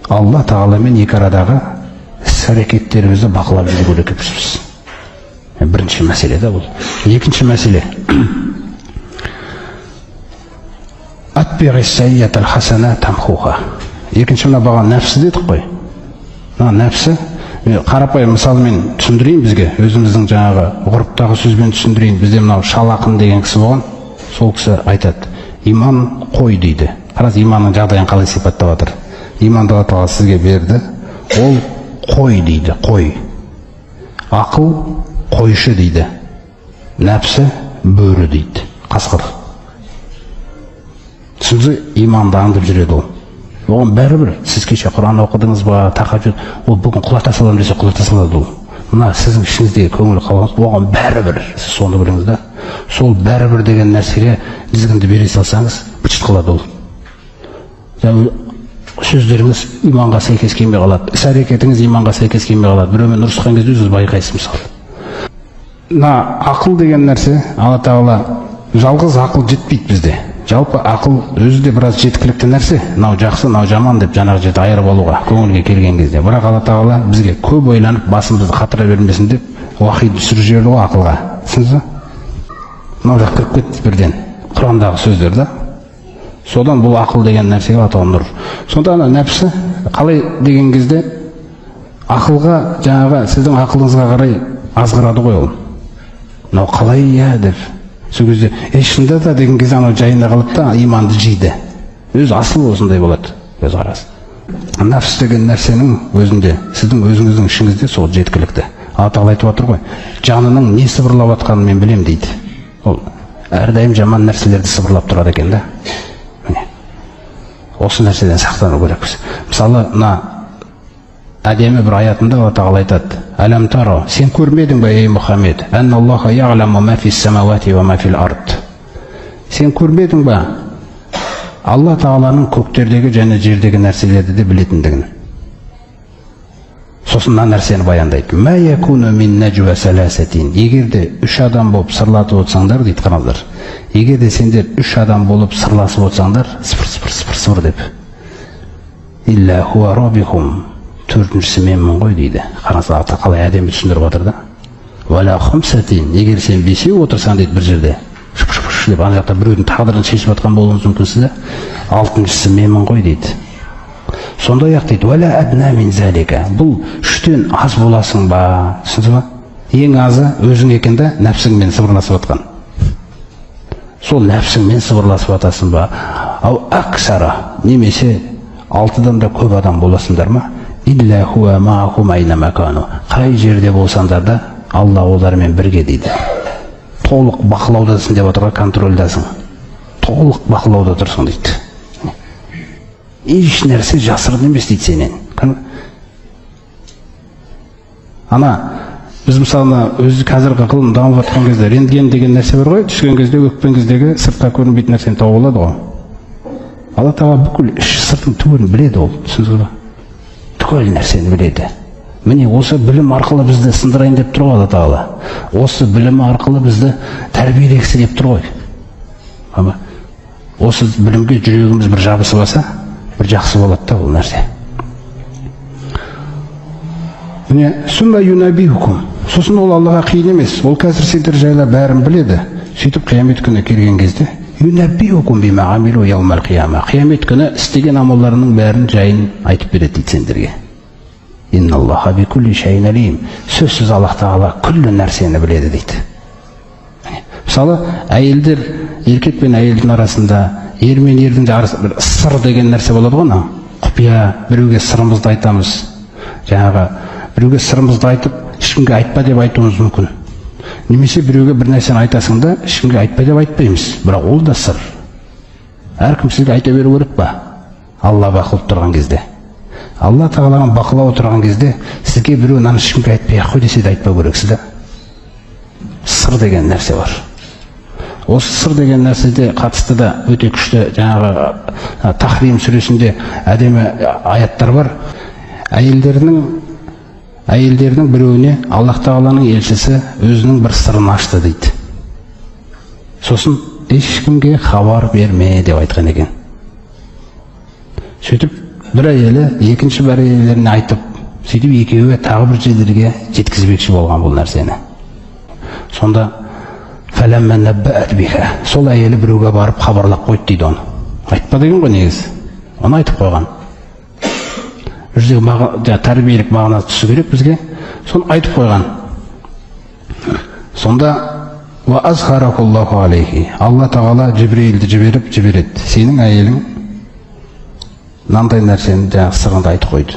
Speaker 2: Алла Тағаламен екі арадағы іс-әрекеттерімізді бақылап жүру керекпіз біз. Бірінші мәселе да бұл. Екінші мәселе. Екінші мына баған нәпсі дедік қой. Нәпсі, қарапайым мысалмен түсіндірейін бізге, өзіміздің жаңағы ғұрыптағы сөзбен түсіндірейін. Бізде мынау Шал ақын деген кісі болған, сол кісі айтады, иман қой дейді. Қарас, иманның жағдайын қалай сипаттап жатыр. Иманды Алла Тағала сізге берді, ол қой дейді, қой. Ақыл қойшы дейді, нәпсі бөрі дейді, қасқыр. Сізді иманды аңдып жүреді ол. Оған бәрібір, сіз кеше Құран оқыдыңыз ба, тахаджуд, ол бүгін құлата салам десе құлата салады ол. Мына сіздің ішіңіздегі көңіл қалғаныз, оған бәрібір, сіз соны біліңіз да. Сол бәрібір деген нәрсеге дізгінді бере салсаңыз, бычыт қылады ол. Сөздеріңіз иманға сәйкес келмей қалады, іс-әрекетіңіз иманға сәйкес келмей қалады. Біреумен ұрысқан кезде өзіңіз байқайсыз мысалы. Мына ақыл деген нәрсе, Алла Тағала, жалғыз ақыл жетпейді бізде. Жалпы ақыл өзі де біраз жеткілікті нәрсе. Мынау жақсы, мынау жаман деп жаңағы жерде айырып алуға, көңілге келген кезде. Бірақ Алла Тағала бізге көп ойланып, басымызды қатыра бермесін деп, уахид түсіріп жіберді ғой ақылға. Түсіндіңіз бе? Мынау жақ кіріп кетті бірден. Құрандағы сөздер да. Содан бұл ақыл деген нәрсеге аталған нұр. Сонда ана нәпсі қалай деген кезде ақылға, жаңағы сіздің ақылыңызға қарай азғырады ғой ол. Мынау қалай иә деп. Сол кезде шынында да деген кезде анау жайында қалып та иманды жейді. Өз асыл осындай болады, өз қарасы. Нәпс деген нәрсенің өзінде, сіздің өзіңіздің ішіңізде сол жеткілікті. Алла Тағала айтып отыр ғой, жанының не сыбырлап жатқанын мен білем дейді. Ол әрдайым жаман нәрселерді сыбырлап тұрады екен да. Міне, осы нәрседен сақтану керекпіз. Мысалы, мына әдемі бір аятында Алла Тағала айтады: «Әлем таро, сен көрмедің бе, ей Мұхаммед, анналлаха яғламу ма фис самауати ва ма фил ард». Сен көрмедің бе, Алла Тағаланың көктердегі және жердегі нәрселерді де білетіндігін. Сосын мына нәрсені баяндайды: «Ма якуну мин наджва саласатин». Егер де үш адам болып сырлатып отырсаңдар, дейді, қараңыздар. Егер де сендер үш адам болып сырласып отырсаңдар, сыпыр деп. Илля хуа робихум. Төртіншісі менмін ғой дейді. Қараңыздар, қалай әдемі түсіндіріп отыр да. Валя хумсатин. Егер сен бесеу отырсаң дейді бір жерде, шып деп ана жақта біреудің тағдырын шешіп жатқан болуыңыз мүмкінсіз да, алтыншысы менмін ғой дейді. Сондай-ақ дейді, «Уәлә әднә мин зәлика». Бұл үштен аз боласың ба? Түсіндіңіз ба? Ең азы өзің екен де нәпсіңмен сыбырласып атқан. Сол нәпсіңмен сыбырласып атасың ба? Ау аксара, немесе 6-дан да көп адам боласыңдар ма? Илля хуа маахум айна макану. Қай жерде болсаңдар да Алла олармен бірге дейді. Толық бақылаудасың деп отырған, контрольдасың. Толық бақылауда тұрсың дейді. Еш нәрсе жасырын емес дейді сенен. Ана біз мысалы өзі қазіргі ғылым дамып жатқан кезде рентген деген нәрсе бар ғой, түскен кезде өкпен кездегі сыртқа көрінбейтін нәрсені тауып алады ғой. Алла Тағала бүкіл іші сыртын түгелін біледі ол, түсіндіңіз ба? Түгел нәрсені біледі. Міне осы білім арқылы бізді сындырайын деп тұр ғой Алла Тағала. Осы білім арқылы бізді тәрбиелегісі деп тұр ғой. Осы білімге жүрегіміз бір жабысып алса, бір жақсы болады да ол нәрсе. Міне сүмма юнабихукум. Сосын ол Аллаға қиын емес. Ол қазір сендер жайлы бәрін біледі. Сөйтіп қиямет күні келген кезде юнабихукум бима амилу яумал қияма. Қиямет күні істеген амалдарының бәрін жайын айтып береді дейді сендерге. Инналлаха бикулли шайин алим. Сөзсіз Аллах Тағала күллі нәрсені біледі дейді. Мысалы, әйелдер, еркек пен әйелдің арасында, ер мен ердің арасында бір сыр деген нәрсе болады ғой. Құпия, біреуге сырымызды айтамыз. Жаңағы біреуге сырымызды айтып, ешкімге айтпа деп айтуымыз мүмкін. Немесе біреуге бір нәрсені айтасың да, ешкімге айтпа деп айтпаймыз. Бірақ ол да сыр. Әркім сізге айта беру керек па? Алла бақылап тұрған кезде. Алла Тағалаға бақылап отырған кезде сізге біреу мынаны ешкімге айтпай ақ қой десе де айтпау керексіз да. Сыр деген нәрсе бар. Осы сыр деген нәрседе қатысты да өте күшті жаңағы Тахрим сүресінде әдемі аяттар бар. Әйелдердің біреуіне Аллах Тағаланың елшісі өзінің бір сырын ашты дейді. Сосын ешкімге хабар берме деп айтқан екен. Сөйтіп бір әйелі екінші бір әйелдеріне айтып, сөйтіп екеуі тағы бір жерлерге жеткізбекші болған бұл нәрсені. Сонда сол әйелі біреуге барып хабарлап қойды дейді оны. Айтпа деген ғой негізі. Оны айтып қойған. Жүрдегі тәрбиелік мағынасы түсу керек бізге. Соны айтып қойған. Сонда Алла Тағала Жибрилді жібереді. Сенің әйелің мынандай нәрсені сырыңды айтып қойды.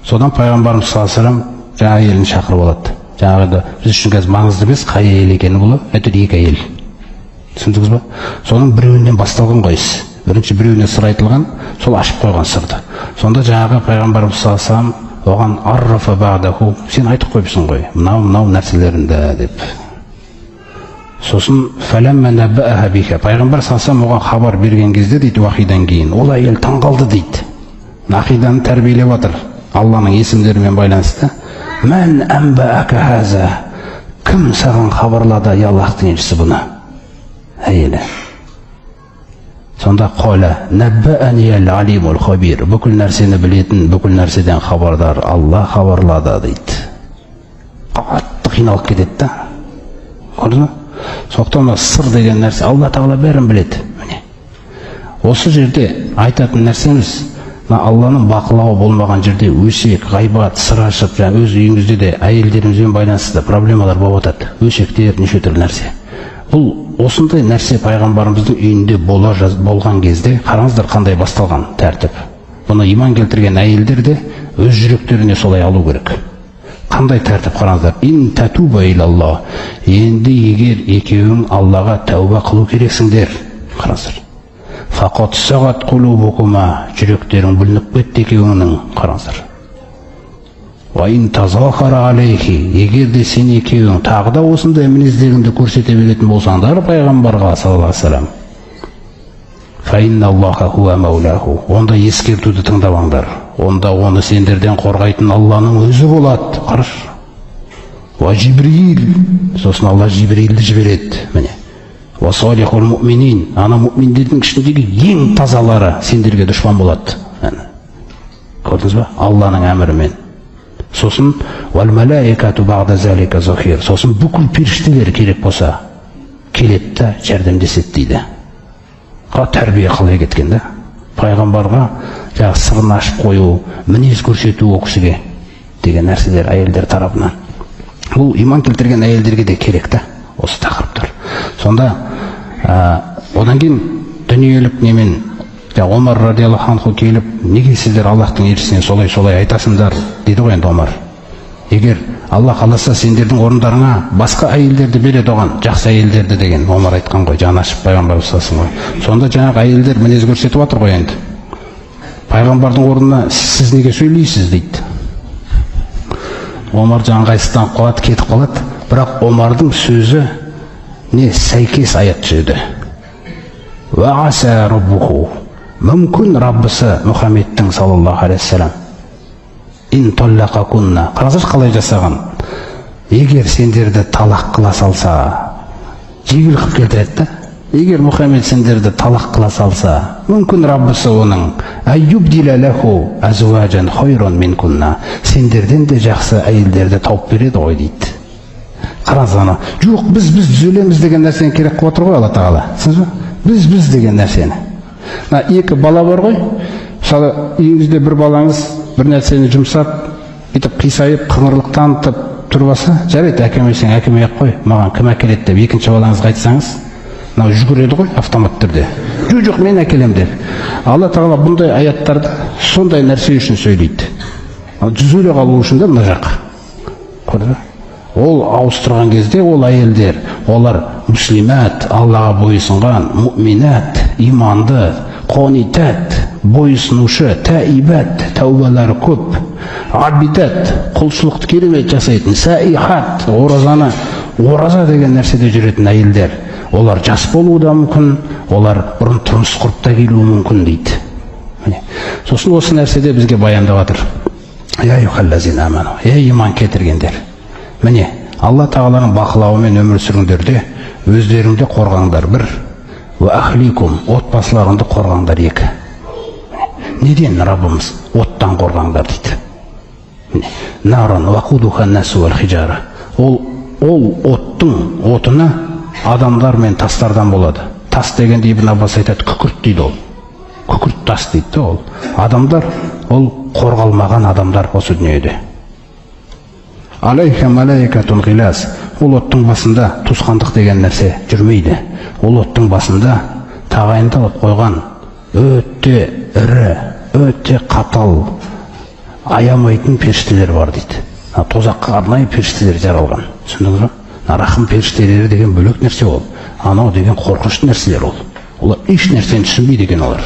Speaker 2: Содан пайғамбарымыз саллаллаху алейхи ва саллям әйелін шақырып алады. Жаңағы біз үшін қазір маңызды емес, қай әйел екені бұл, әйтеуір екі әйел. Түсіндіңіз ба? Соның біреуінен басталған ғой іс. Бірінші біреуіне сыр айтылған, сол ашып қойған сырды. Сонда жаңағы пайғамбарымыз саллаллаху алейхи ва саллям оған аррафа ба'даху, сен айтып қойыпсың ғой, мынау нәрселерінде деп. Сосын пайғамбар саллаллаху алейхи ва саллям оған хабар берген кезде дейді, уахидан кейін ол әйел таңғалды дейді. Ақиданы тәрбиелеп жатыр, Алланың есімдерімен байланысты. Мән әмбәәкә хаза, кім саған хабарлады Аллахтың елшісі бұны? Әйелі. Сонда қола нәббәәниял алимул хабир, бүкіл нәрсені білетін, бүкіл нәрседен хабардар Алла хабарлады дейді. Қатты қиналып кетеді да. Көрдіңіз? Сондықтан сыр деген нәрсе Алла Тағала бәрін біледі. Міне. Осы жерде айтатын нәрсеміз, Алланың бақылауы болмаған жерде өсек, ғайбат, сыр ашып, өз үйіңізде де әйелдерімізбен байланысты проблемалар болып жатады. Өсектер, неше түрлі нәрсе. Бұл осындай нәрсе пайғамбарымыздың үйінде болған кезде қараңыздар қандай басталған тәртіп. Бұны иман келтірген әйелдер де өз жүректеріне солай алу керек. Қандай тәртіп қараңыздар. Ин татуба илаллах. Енді егер екеуің Аллаға тәуба қылу керексіңдер. Қараңыздар. Фақат сағат құлубукума, жүректерің бүлініп кетті екеуіңнің. Қараңыздар. Ва ин тазахара алейхи, егер де сен екеуің тағы да осындай мінездеріңді көрсете беретін болсаңдар пайғамбарға саллаллаху алейхи ва саллям, фа инналлаха хуа маулаху, онда ескертуді тыңдамаңдар. Онда оны сендерден қорғайтын Алланың өзі болады. Қараш. Ва Жибрил, сосын Алла Жибрилді жібереді. Міне. Ва салихул муъминин, ана муъминдердің ішіндегі ең тазалары сендерге дұшпан болады. Көрдіңіз ба? Алланың әмірімен. Сосын вал малаикату бa'да залика захир. Сосын бүкіл періштелер керек болса келеді да жәрдемдеседі дейді. Тәрбие қалай кеткен да? пайғамбарға жаңағы сырын ашып қою, мінез көрсету ол кісіге деген нәрселер әйелдер тарапынан. Бұл иман келтірген әйелдерге де керек та осы тақырыптар. Сонда одан кейін дүниелік немен Омар радиаллаху анху келіп, неге сіздер Аллахтың елшісіне солай айтасыңдар дейді ғой енді Омар. Егер Алла қаласа сендердің орындарыңа басқа әйелдерді береді оған, жақсы әйелдерді деген Омар айтқан ғой, жаны ашып пайғамбар ұстасын ғой. Сонда жаңағы әйелдер мінез көрсетіп жатыр ғой енді. Пайғамбардың орнына сіз неге сөйлейсіз дейді. Омар жаңғайсызданып қалады, кетіп қалады. Бірақ Омардың сөзі не сәйкес аят жүрді. Уағаса раббуху, мүмкін Раббысы Мұхаммедтің саллаллаху алейхи вассалам ин таллақакунна, қараңызшы қалай жасаған. Егер сендерді талақ қыла салса, жеңіл қылып келтіреді да. Егер Мұхаммед сендерді талақ қыла салса, мүмкін Раббысы оның айюбдила лаху азважан хайран минкунна, сендерден де жақсы әйелдерді тауып береді ғой дейді. Қараңыз ана, жоқ біз түзелеміз деген нәрсені керек қылып отыр ғой Алла тағала. Біз деген нәрсені. Екі бала бар ғой. Мысалы, үйіңізде бір балаңыз бір нәрсені жұмсап, кетіп қисайып, қыңырлық танытып тұрбаса, жарайды, әкемесең әкемей-ақ қой, маған кім әкеледі деп екінші балаңызға айтсаңыз, мынау жүгіреді ғой автомат түрде. Жоқ, мен әкелем деп. Алла тағала бұндай аяттарды сондай нәрсе үшін сөйлейді. Түзеле қалу үшін де мына жақ. Көрді? Ол ауыстырған кезде ол әйелдер, олар муслимат, Аллаға бойсынған, муъминат, иманды, қонитат, бойсынушы, тәибат, тәубалары көп, абидат, құлшылықты керемет жасайтын, саихат, ораза деген нәрседе жүретін әйелдер. Олар жас болуы да мүмкін, олар бұрын тұрмыс құрып та келуі мүмкін дейді. Сосын осы нәрседе бізге баяндап жатыр. Я юхаллазина аману, иман келтіргендер. Міне, Алла тағаланың бақылауымен өмір сүріңдерде өздеріңді қорғаңдар бір, ва ахликум, отбасыларыңды қорғаңдар екі. Неден Раббымыз оттан қорғаңдар дейді. Наран вақудуха насу вал хижара. Ол оттың отыны адамдар мен тастардан болады. Тас дегенде Ибн Аббас айтады, күкірт дейді ол. Күкірт тас дейді ол. Адамдар, ол қорғалмаған адамдар осы дүниеде. Алейха малайкатун ғилас. Ол оттың басында туысқандық деген нәрсе жүрмейді. Ол оттың басында тағайындалып қойған өте ірі, өте қатал, аямайтын періштелер бар дейді. Тозаққа арнайы періштелер жаралған. Түсіндіңіз бе? Рахым періштелері деген бөлек нәрсе ол. Анау деген қорқынышты нәрселер ол. Олар еш нәрсені түсінбейді деген олар.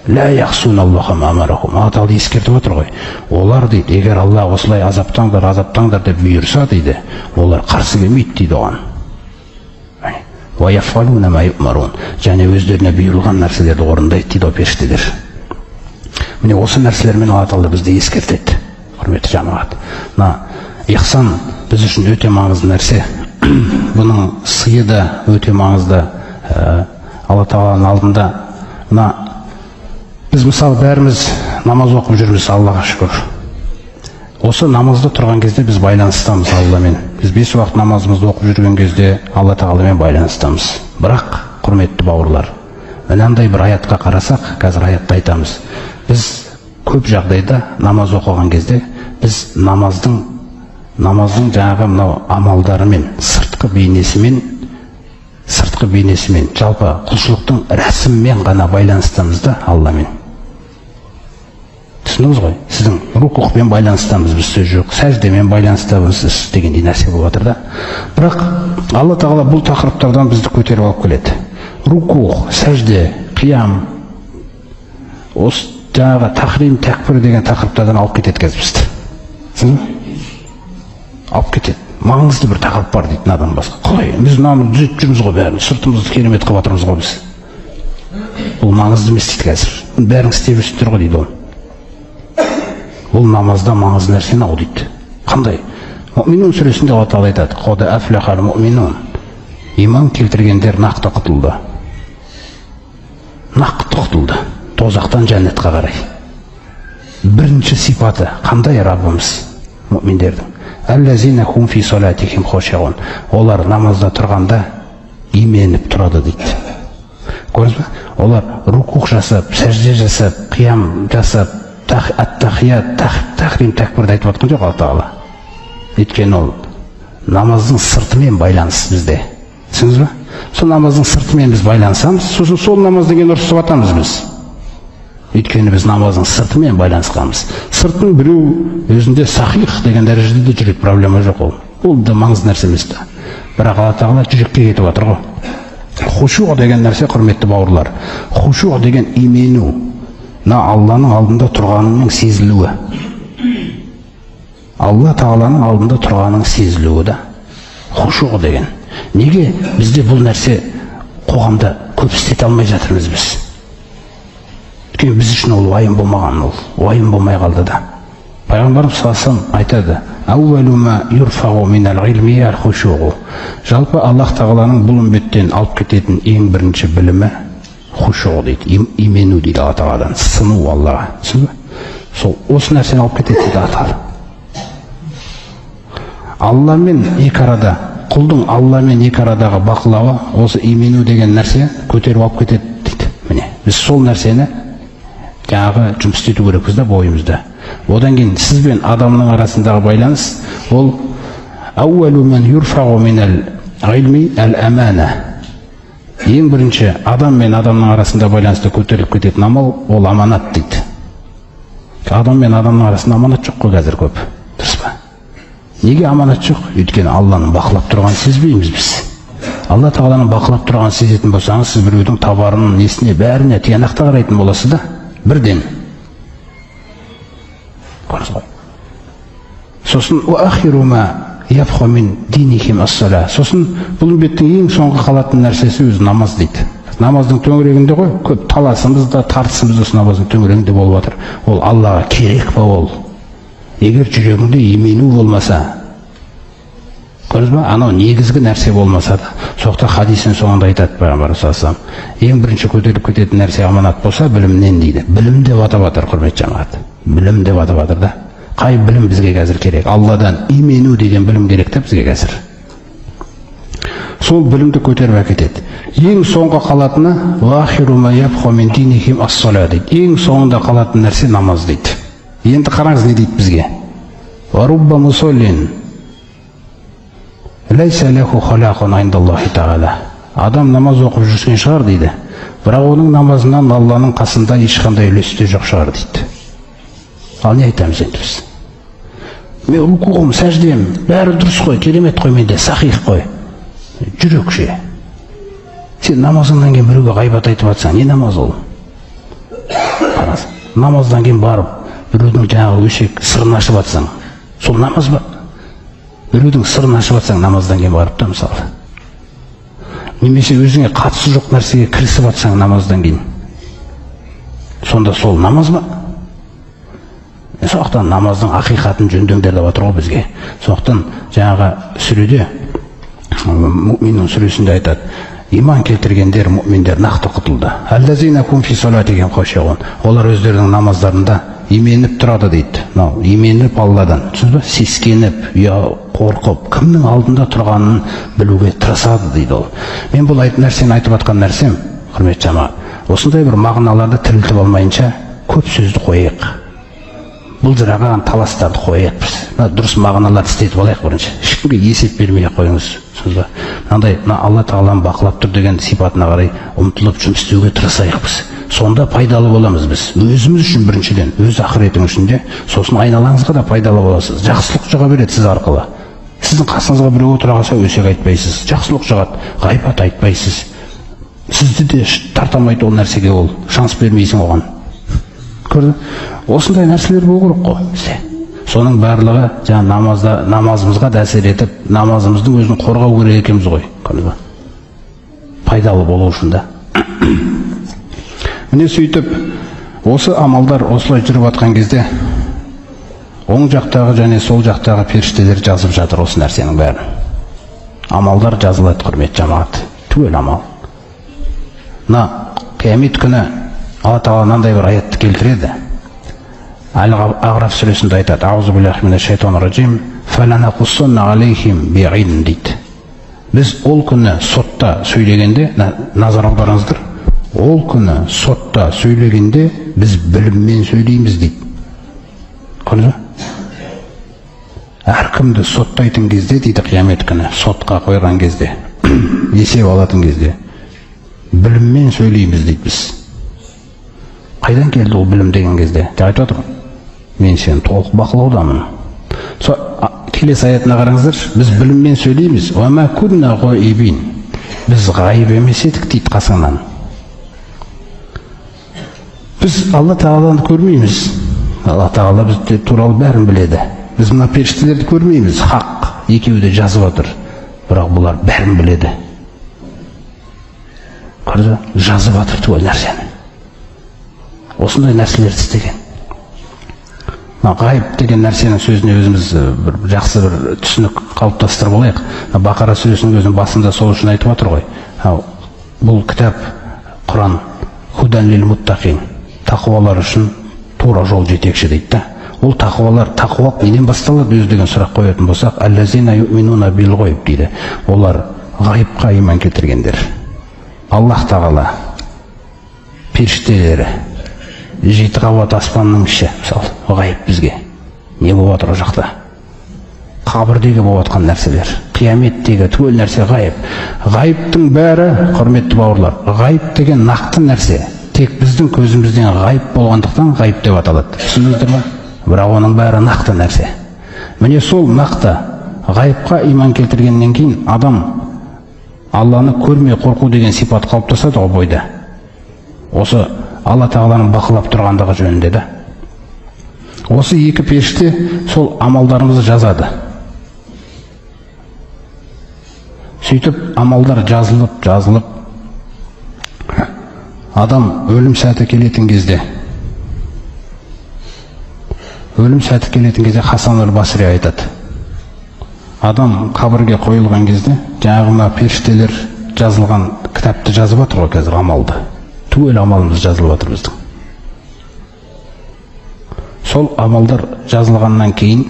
Speaker 2: Ля яхсун Аллаха ма амарахум. Аталы ескертіп отыр ғой. Олар дейді, егер Алла осылай азаптаңдар деп бұйырса дейді, олар қарсы келмейді дейді оған. Ва яфалуна ма юмарун. Және өздеріне бұйырылған нәрселерді орындайды дейді о періштелер. Міне осы нәрселермен Алла тағала бізді ескертеді. Құрметті жамағат. Ихсан біз үшін өте маңызды нәрсе. Бұның сыйы да өте маңызды. Алла тағаланың алдында біз мысалы бәріміз намаз оқып жүрміз, Аллаға шүкір. Осы намазда тұрған кезде біз байланыстамыз Алламен. Біз 5 уақыт намазымызды оқып жүрген кезде Алла тағаламен байланыстамыз. Бірақ, құрметті бауырлар, мынандай бір аятқа қарасақ, қазір аятты айтамыз. Біз көп жағдайда намаз оқыған кезде біз намаздың жаңағы мынау амалдарымен, сыртқы бейнесімен, жалпы құлшылықтың рәсіммен ғана байланыстамыз да Алламен. Түсіндіңіз ғой? Сіздің рукухпен байланыстамыз, біз сөз жоқ, сәждемен байланыстамыз дегендей нәрсе болып жатыр да. Бірақ Алла тағала бұл тақырыптардан бізді көтеріп алып келеді. Рукух, сәжде, қиям, осы жаңағы тахрим, тәкбір деген тақырыптардан алып кетеді қазір бізді. Алып кетеді. Маңызды бір тақырып бар дейді надан басқа. Қалай? Біз намаз түзетіп жүрміз ғой бәрін, сыртымызды керемет қылып жатырмыз ғой біз. Бұл маңызды емес дейді қазір. Бәрін істеп жүрсіздер ғой дейді ол. Бұл намазда маңызды нәрсені ау дейді. Қандай? Муъминун сүресінде Алла тағала айтады: "Қад афлахал муъминун." Иман келтіргендер нақты құтылды. Нақты құтылды. Тозақтан жәннетқа қарай. Бірінші сипаты қандай Раббымыз муъминдердің? Аллазина хум фи салатихим хошиун. Олар намазда тұрғанда именіп тұрады дейді. Көрдіңіз бе? Олар рукух жасап, сәжде жасап, қиям жасап, ат-тахият, тахрим, тәкбірді айтып жатқан жоқ Алла Тағала. Өйткені ол намаздың сыртымен байланыс бізде. Түсіндіңіз бе? Сол намаздың сыртымен біз байланысамыз, сосын сол намаз деген ұрысып жатамыз біз. Өйткені біз намаздың сыртымен байланысқанбыз. Сыртын біреу өзінде сахих деген дәрежеде де жүрек проблема жоқ ол. Ол да маңызды нәрсе емес та. Бірақ Алла Тағала жүрекке кетіп жатыр ғой. Хушуғ деген нәрсе, құрметті бауырлар. Хушуғ деген имену, Алланың алдында тұрғанының сезілуі. Алла Тағаланың алдында тұрғанының сезілуі да. Хушуғ деген. Неге бізде бұл нәрсе қоғамда көп істете алмай жатырмыз біз? Өйткені біз үшін ол уайым болмаған, ол уайым болмай қалды да. Пайғамбарымыз саллаллаху айтады: "Аувалу ма юрфағу минал илми ал-хушуғу." Жалпы Аллах Тағаланың бұл үмбеттен алып кететін ең бірінші білімі хушуғ дейді, имену дейді Алла Тағаладан, сыну Аллаға. Түсінді ме? Сол осы нәрсені алып кетеді дейді Алла Тағала. Алламен екі арада, құлдың Алламен екі арадағы бақылауы осы имену деген нәрсе көтеріп алып кетеді дейді. Міне, біз сол нәрсені жаңағы жұмыс істету керекпіз да бойымызда. Одан кейін сіз бен адамның арасындағы байланыс ол ауалу мен юрфағу минал илми ал-амана. Ең бірінші адам мен адамның арасында байланысты көтеріліп кететін амал ол аманат дейді. Адам мен адамның арасында аманат жоқ қой қазір көп. Дұрыс па? Неге аманат жоқ? Өйткені Алланың бақылап тұрғанын сезбейміз біз. Алла Тағаланың бақылап тұрғанын сезетін болсаңыз, сіз біреудің табарының несіне бәріне тиянақты қарайтын боласыз да, бірден. Көрдіңіз ғой? Сосын уахиру ма ябху мин динихим ас-сала. Сосын бұл үмбеттің ең соңғы қалатын нәрсесі өзі намаз дейді. Намаздың төңірегінде ғой, көп таласымыз да, тартысымыз осы намаздың төңірегінде болып жатыр. Ол Аллаға керек па ол? Егер жүрегіңде имену болмаса, көрдіңіз ба? Анау негізгі нәрсе болмаса да, соқта хадистің соңында айтады Пайғамбар саллаллаху алейхи: ең бірінші көтеріліп кететін нәрсе аманат болса, білімнен дейді. Білім деп атап жатыр, құрметті жамағат. Білім деп атап жатыр да. Қай білім бізге қазір керек? Алладан имену деген білім керек та бізге қазір. Сол білімді көтеріп әкетеді. Ең соңғы қалатыны уахиру ма ябху мин динихим ас-сала дейді. Ең соңында қалатын нәрсе намаз дейді. Енді қараңыз не дейді бізге? Варубба мусоллин лайса лаху халақун индаллахи тағала. Адам намаз оқып жүрген шығар дейді, бірақ оның намазынан Алланың қасында ешқандай үлесте жоқ шығар дейді. Ал не айтамыз енді біз? Мен рукуғым, сәждем, бәрі дұрыс қой, керемет қой, менде сахих қой. Жүрек ше. Сен намазыңнан кейін біреуге ғайбат айтып жатсаң, не намаз ол? Қараңыз, намаздан кейін барып біреудің жаңағы өсек сырын ашып жатсаң, сол намаз ба? Біреудің сырын ашып жатсаң намаздан кейін барып та мысалы. Немесе өзіңе қатысы жоқ нәрсеге кірісіп жатсаң намаздан кейін, сонда сол намаз ба? Соқтан намаздың ақиқатын жөндеңдер деп жатыр ғой бізге. Соқтан жаңағы сүреде, Мүъминун сүресінде айтады: иман келтіргендер, мүъминдер нақты құтылды. Аллазина кум фи салатихим хошиғун. Олар өздерінің намаздарында именіп тұрады дейді. Именіп Алладан, түсінсіз бе? Сескеніп, қорқып, кімнің алдында тұрғанын білуге тырысады дейді ол. Мен бұл нәрсені айтып жатқан нәрсем, құрметті жамағат, осындай бір мағыналарды тірілтіп алмайынша көп сөзді қойық. Бұл жыраған таластарды қойық біз. Дұрыс мағыналарды істетіп алайық бірінші. Ешкімге есеп бермей қойыңыз. Мынандай Алла Тағаланы бақылап тұр деген сипатына қарай ұмтылып жұмыс істеуге тырысайық біз. Сонда пайдалы боламыз біз. Өзіміз үшін біріншіден, өз ақыретің үшін де, сосын айналаңызға да пайдалы боласыз. Жақсылық жұға береді сіз арқылы. Сіздің қасыңызға біреу отыра қалса өсек айтпайсыз, жақсылық жұғады, ғайбат айтпайсыз. Сізді де тартамайды ол нәрсеге, ол шанс бермейсің оған. Көрді? Осындай нәрселер болу керек қой бізде. Соның барлығы жаңа намазымызға да әсер етіп, намазымыздың өзін қорғау керек екенбіз ғой. Көрді? Пайдалы болу үшін да. Міне сөйтіп, осы амалдар осылай жүріп жатқан кезде оң жақтағы және сол жақтағы періштелер жазып жатыр осы нәрсенің бәрін. Амалдар жазылады, құрметті жамағат. Түгел амал. Қиямет күні Алла Тағала мынандай бір аятты келтіреді. Ағраф сүресінде айтады: аузу биллахи минаш шайтанир раджим фаланақуссанна алейхим биилм дейді. Біз ол күні сотта сөйлегенде, назар аударыңыздар, Ол күні сотта сөйлегенде біз біліммен сөйлейміз дейді. Көрді? Әркімді соттайтын кезде дейді, қиямет күні сотқа қойған кезде, есеп алатын кезде біліммен сөйлейміз дейді біз. Қайдан келді ол білім деген кезде? Айтып отырмын. Мен сені толық бақылаудамын. Келесі аятына қараңыздар. Біз біліммен сөйлейміз. Уама кунна ғайбин. Біз ғайып емес едік дейді қасыңнан. Біз Алла Тағаланы көрмейміз. Алла Тағала бізде туралы бәрін біледі. Біз мына періштелерді көрмейміз. Хақ, екеуі де жазып отыр. Бірақ бұлар бәрін біледі. Көрді? Жазып отыр түгел нәрсені. Осындай нәрселерді істеген. Ғайып деген нәрсенің сөзіне өзіміз жақсы бір түсінік қалыптастырып алайық. Бақара сүресінің өзінің басында сол үшін айтып отыр ғой. Бұл кітап, Құран, худан лил муттақин, тақуалар үшін тура жол жетекші дейді. Ол тақуалар, тақуалық неден басталады өз деген сұрақ қоятын болсақ, аллазина юминуна бил ғайб дейді. Олар ғайыпқа иман келтіргендер. Аллах Тағала, періштелері, 7 қабат аспанның іші, мысалы, ғайып бізге. Не болып отыр о жақта? Қабірдегі болып отқан нәрселер, қияметтегі түгел нәрсе ғайып. Ғайыптың бәрі, құрметті бауырлар, ғайып деген нақты нәрсе. Тек біздің көзімізден ғайып болғандықтан ғайып деп аталады. Түсіндіңіздер ме? Бірақ оның бәрі нақты нәрсе. Міне сол нақты ғайыпқа иман келтіргеннен кейін адам Алланы көрмей қорқу деген сипат қалыптасады ғой бойда. Осы Алла Тағаланың бақылап тұрғандығы жөнінде де. Осы екі періште сол амалдарымызды жазады. Сөйтіп амалдар жазылып, адам өлім сәті келетін кезде Хасан аль-Басри айтады. Адам қабірге қойылған кезде, жаңағы періштелер жазылған кітапты жазып отыр ғой қазір амалды. Түгел амалымыз жазылып отыр біздің. Сол амалдар жазылғаннан кейін,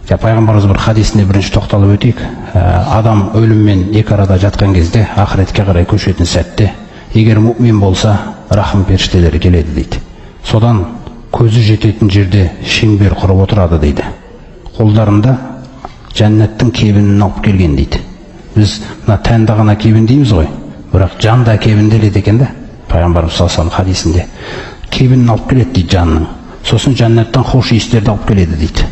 Speaker 2: пайғамбарымыз бір хадисінде бірінші тоқталып өтейік. Адам өліммен екі арада жатқан кезде, ақыретке қарай көшетін сәтте, егер мүмин болса, рахым періштелері келеді дейді. Содан көзі жететін жерде шеңбер құрып отырады дейді. Қолдарында жәннаттың кебінін алып келген дейді. Біз тәнді ғана кебін дейміз ғой, бірақ жан да кебінделеді екен да. Пайғамбарымыз саллаллаху алейхи хадисінде кебінін алып келеді дейді жанның. Сосын жәннаттан хош иістерді алып келеді дейді.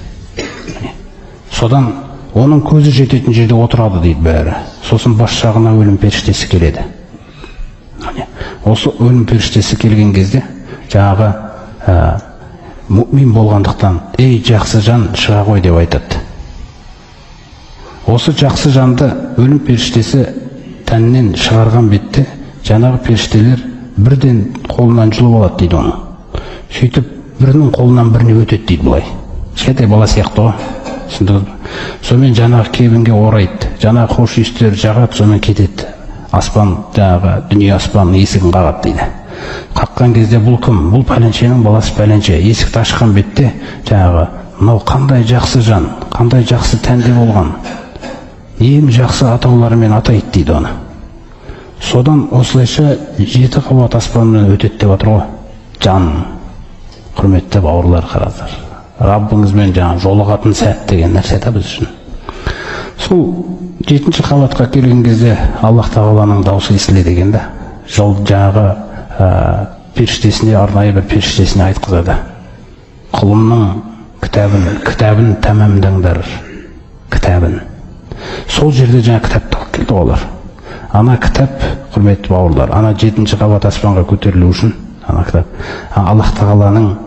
Speaker 2: Содан оның көзі жететін жерде отырады дейді бәрі. Сосын бас жағына өлім періштесі келеді. Осы өлім періштесі келген кезде жаңағы мүмин болғандықтан, ей жақсы жан шыға ғой деп айтады. Осы жақсы жанды өлім періштесі тәннен шығарған бетте жаңағы періштелер бірден қолынан жұлып алады дейді оны. Сөйтіп бірінің қолынан біріне өтеді дейді бұлай. Кішкентай бала сияқты ғой. Сонымен жаңағы кебінге орайды, жаңағы хош иістер жағады, сонымен кетеді. Аспан, жаңағы дүние аспанның есігін қағады дейді. Қаққан кезде бұл кім? Бұл пәленшенің баласы пәленше. Есікті ашқан бетте жаңағы мынау қандай жақсы жан, қандай жақсы тәнде болған, ең жақсы атауларымен атайды дейді оны. Содан осылайша 7 қабат аспанмен өтеді деп отыр ғой. Жан, құрметті бауырлар, қараңыздар. Раббыңызбен жаңа жолығатын сәт деген нәрсе де біз үшін. Сол 7-ші қабатқа келген кезде Аллах Тағаланың дауысы естіледі екен да. Жол жаңағы періштесіне, арнайы бір періштесіне айтқызады. Құлымның кітабын тәмамдаңдар. Кітабын. Сол жерде жаңа кітапты алып келді олар. Ана кітап, құрметті бауырлар, ана 7-ші қабат аспанға көтерілу үшін ана кітап Аллах Тағаланың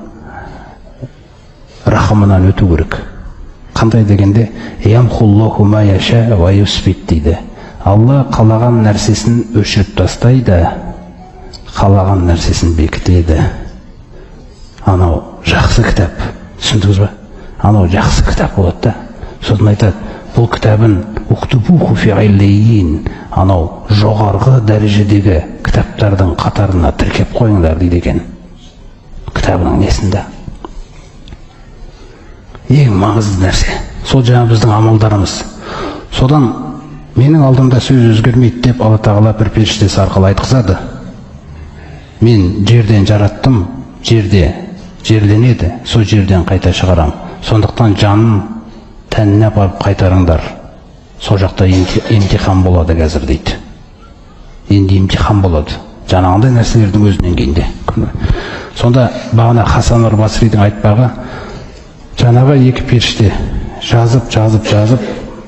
Speaker 2: рахымынан өту керек. Қандай дегенде, ямхуллаху ма яша ва юсбит дейді. Алла қалаған нәрсесін өшіріп тастайды, қалаған нәрсесін бекітеді. Анау жақсы кітап, түсіндіңіз ба? Анау жақсы кітап болады да. Содан айтады, бұл кітабын уктубуху фи иллийин, анау жоғарғы дәрежедегі кітаптардың қатарына тіркеп қойыңдар дейді екен. Кітабының несінде? Ең маңызды нәрсе. Сол жаңа біздің амалдарымыз. Содан менің алдымда сөз өзгермейді деп Алла Тағала бір періштесі арқылы айтқызады. мен жерден жараттым, жерленеді, сол жерден қайта шығарам. Сондықтан жанын тәніне апарып қайтарыңдар. Сол жақта емтихан болады қазір дейді. Енді емтихан болады. Жаңағындай нәрселердің өзінен кейінде. Сонда бағана Хасан ар-Басридің айтпағы, жаңағы екі періште жазып,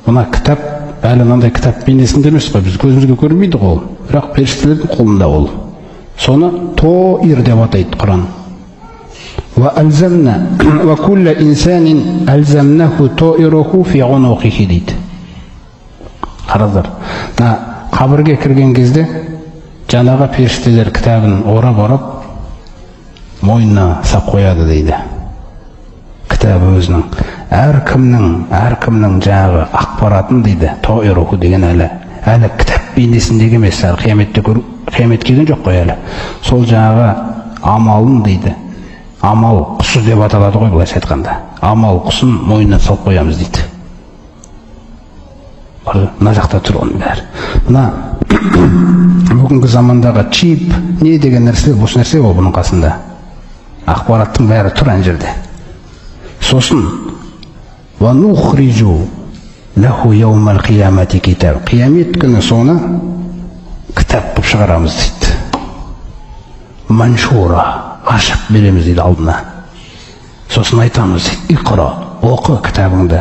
Speaker 2: мына кітап, әлі мынандай кітап бейнесінде емес қой, біз көзімізге көрінбейді ғой, бірақ періштелердің қолында ол. Соны тоир деп атайды Құран. Ва кулла инсанин алзамнаху тоируху фи унуқихи дейді. Қараңдар, қабірге кірген кезде жаңағы періштелер кітабын орап мойнына сап қояды дейді. Кітабы өзінің әркімнің жаңағы ақпаратын дейді. Тоируху деген әлі кітап бейнесіндегі емес, қиямет келген жоқ қой әлі. Сол жаңағы амалын дейді. Амал құсы деп аталады ғой былайша айтқанда. Амал құсын мойнына салып қоямыз дейді. Мына жақта тұр оның бәрі. Мына бүгінгі замандағы чип не деген нәрсе, осы нәрсе ол бұның қасында. Ақпараттың бәрі тұр ана жерде. Сосын ва нухриджу лаху яумал қиямати китаб. Қиямет күні соны кітап қылып шығарамыз дейді. Маншура, ашып береміз дейді алдына. Сосын айтамыз дейді, иқра, оқы кітабыңды.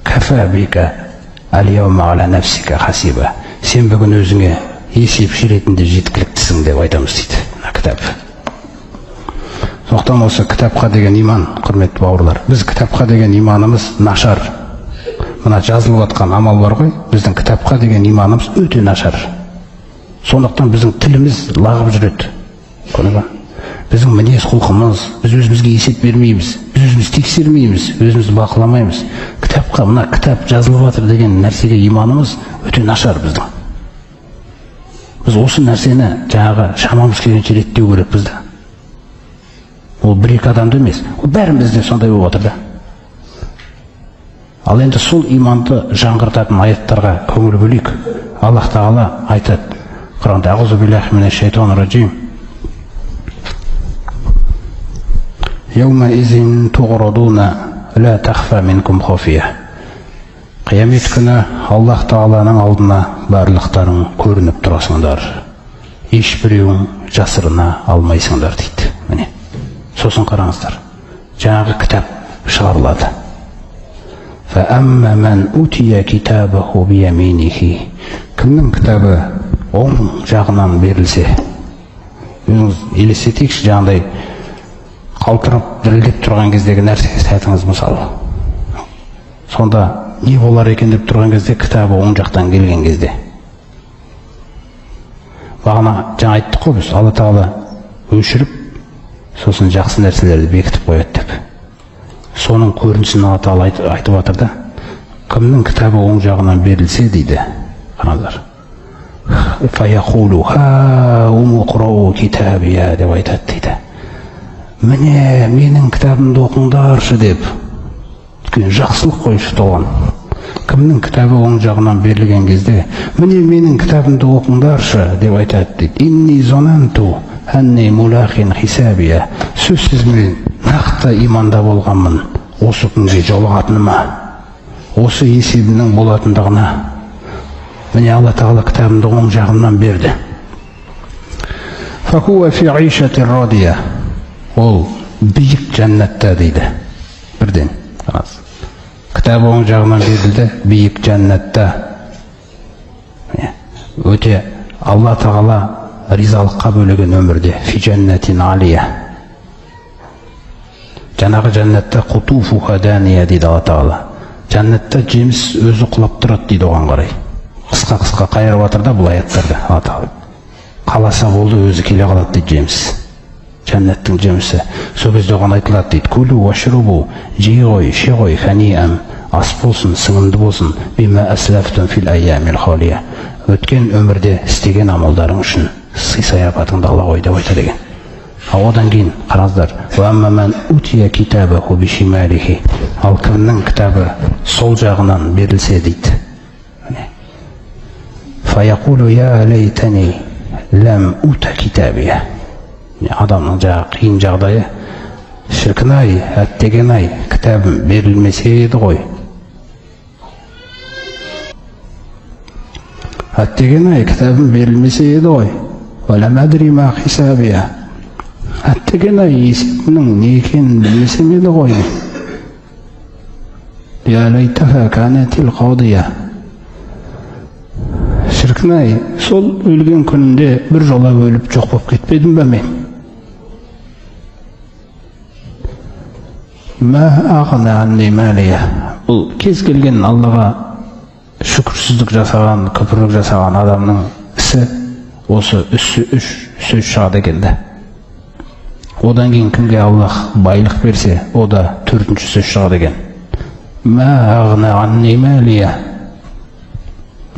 Speaker 2: Кафа бика аль-яума аля нафсика хасиба. Сен бүгін өзіңе есепші ретінде жеткіліктісің деп айтамыз дейді. Мына кітап. Соқтан осы кітапқа деген иман, құрметті бауырлар. Біз кітапқа деген иманымыз нашар. Мына жазылып атқан амал бар ғой, біздің кітапқа деген иманымыз өте нашар. Сондықтан біздің тіліміз лағып жүреді. Біздің мінез құлқымыз, біз өзімізге есеп бермейміз, біз өзіміз тексермейміз, өзімізді бақыламаймыз. Кітапқа, мына кітап жазылып жатыр деген нәрсеге иманымыз өте нашар біздің. Біз осы нәрсені жаңағы шамамыз келгенше реттеу керек бізді. Ол бір-екі адамды емес, ол бәрімізде сондай болып отыр да. Ал енді сол иманды жаңғыртатын аяттарға көңіл бөлейік. Аллах Тағала айтады Құранда: "Аузу биллахи минаш шайтанир раджим. Яума изин туғрадуна ла тахфа минкум хафия." Қиямет күні Аллах Тағаланың алдына барлықтарың көрініп тұрасыңдар. Ешбіреуің жасырына алмайсыңдар дейді. Міне. Сосын қараңыздар. Жаңағы кітап шығарылады. فَأَمَّا مَنْ أُوتِيَ كِتَابَهُ بِيَمِينِهِ. Кімнің кітабы оң жағынан берілсе, өзіңіз елестетейікші, жаңағыдай қалтырап дірілдеп тұрған кездегі нәрсеге сәтіңіз мысалы. Сонда не болар екен деп тұрған кезде, кітабы оң жақтан келген кезде. Бағана жаңа айттық қой біз, Алла Тағала өшіріп, сосын жақсы нәрселерді бекітіп қояды деп. Соның көрінісін Алла Тағала айтып жатыр да, кімнің кітабы оң жағынан берілсе дейді. Қараңыздар. Фаяқулу ха умуқрау китабия деп айтады дейді. Міне менің кітабымды оқыңдаршы деп. Өйткені жақсылық қойшы толған. Кімнің кітабы оң жағынан берілген кезде, міне менің кітабымды оқыңдаршы деп айтады дейді. Инни зонанту әнне мулахин хисабия. Сөзсіз мен нақты иманда болғанмын, осы күнге жолығатыныма, осы есебімнің болатындығына. Міне Алла Тағала кітабымды оң жағымнан берді. Фахуа фи айшати радия. Ол биік жәннатта дейді. Бірден. Кітабы оң жағынан берілді, биік жәннатта. Өте Алла Тағала ризалыққа бөлеген өмірде. Фи жәннатин алия. Жаңағы жәннатта құтуфу хадания дейді Алла Тағала. Жәннатта жеміс өзі құлап тұрады дейді оған қарай. Қысқа қайырып жатыр да бұл аяттарда Алла Тағала. Қаласа болды өзі келе қалады дейді жеміс. Жәннаттың жемісі. Сол кезде оған айтылады дейді. Кулу вашрубу, жей ғой, ше ғой, ханиам, ас болсын, сіңімді болсын, бима аслафтун фил айямил халия. Өткен өмірде істеген амалдарың үшін сый саяпатыңды ала ғой деп айтады екен. Одан кейін қараңыздар. Уаммаман утия китабаху бишималихи. Ал кімнің кітабы сол жағынан берілсе дейді. Фаяқулу я лейтани лам ута китабия. Адамның жаңағы қиын жағдайы, шіркін-ай, әттеген-ай, кітабым берілмесе еді ғой. Әттеген-ай, кітабым берілмесе еді ғой. Вәләм әдри ма хисабия. Әттеген-ай, есебімнің не екенін білмесем еді ғой. Я лайтаха канатил қаудия. Шіркін-ай, сол өлген күнінде бір жола өліп жоқ болып кетпедім бе мен? Ма ағына анни малия. Бұл кез келген Аллаға шүкірсіздік жасаған, күпірлік жасаған адамның ісі осы үш сөз шығады екенді. Одан кейін кімге Аллах байлық берсе, о да төртінші сөз шығады екен. Ма ағына анни малия.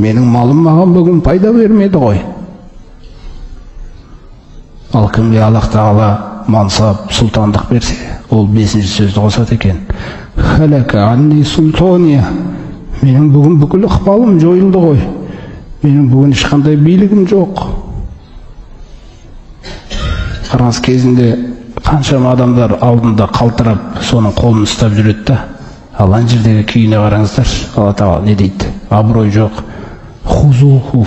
Speaker 2: Менің малым маған бүгін пайда бермеді ғой. Ал кімге Аллах Тағала мансап, сұлтандық берсе, ол бесінші сөзді қосады екен. Халака анни султания. Менің бүгін бүкіл ықпалым жойылды ғой. Менің бүгін ешқандай билігім жоқ. Қараңыз, кезінде қаншама адамдар алдында қалтырап, соның қолын ұстап жүреді да. Ал ана жердегі күйіне қараңыздар, Алла Тағала не дейді? Абырой жоқ. Хузуху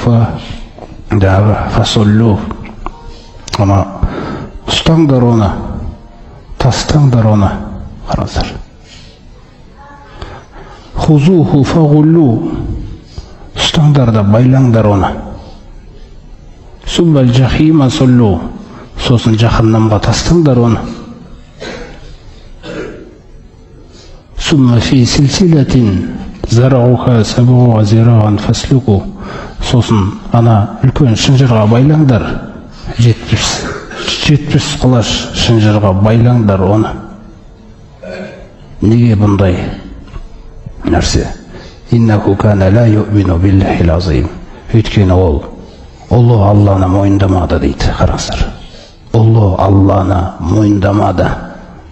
Speaker 2: фасоллу. Оны ұстаңдар, оны тастаңдар, оны. Қараңыздар. Хузуху фагуллу. Ұстаңдар да байлаңдар оны. Суббал жахима соллу. Сосын жаханнамға тастаңдар оны. Сумма фи силсилатин зарауха сабуа зираған фаслуку. Сосын ана үлкен шынжырға байлаңдар. 70 құлаш шынжырға байлаңдар оны. Неге бұндай нәрсе? Иннаху кана ла ю'мину биллахил азим. Өйткені ол ұлы Алланы мойындамады дейді. Қараңыздар. Ұлы Алланы мойындамады.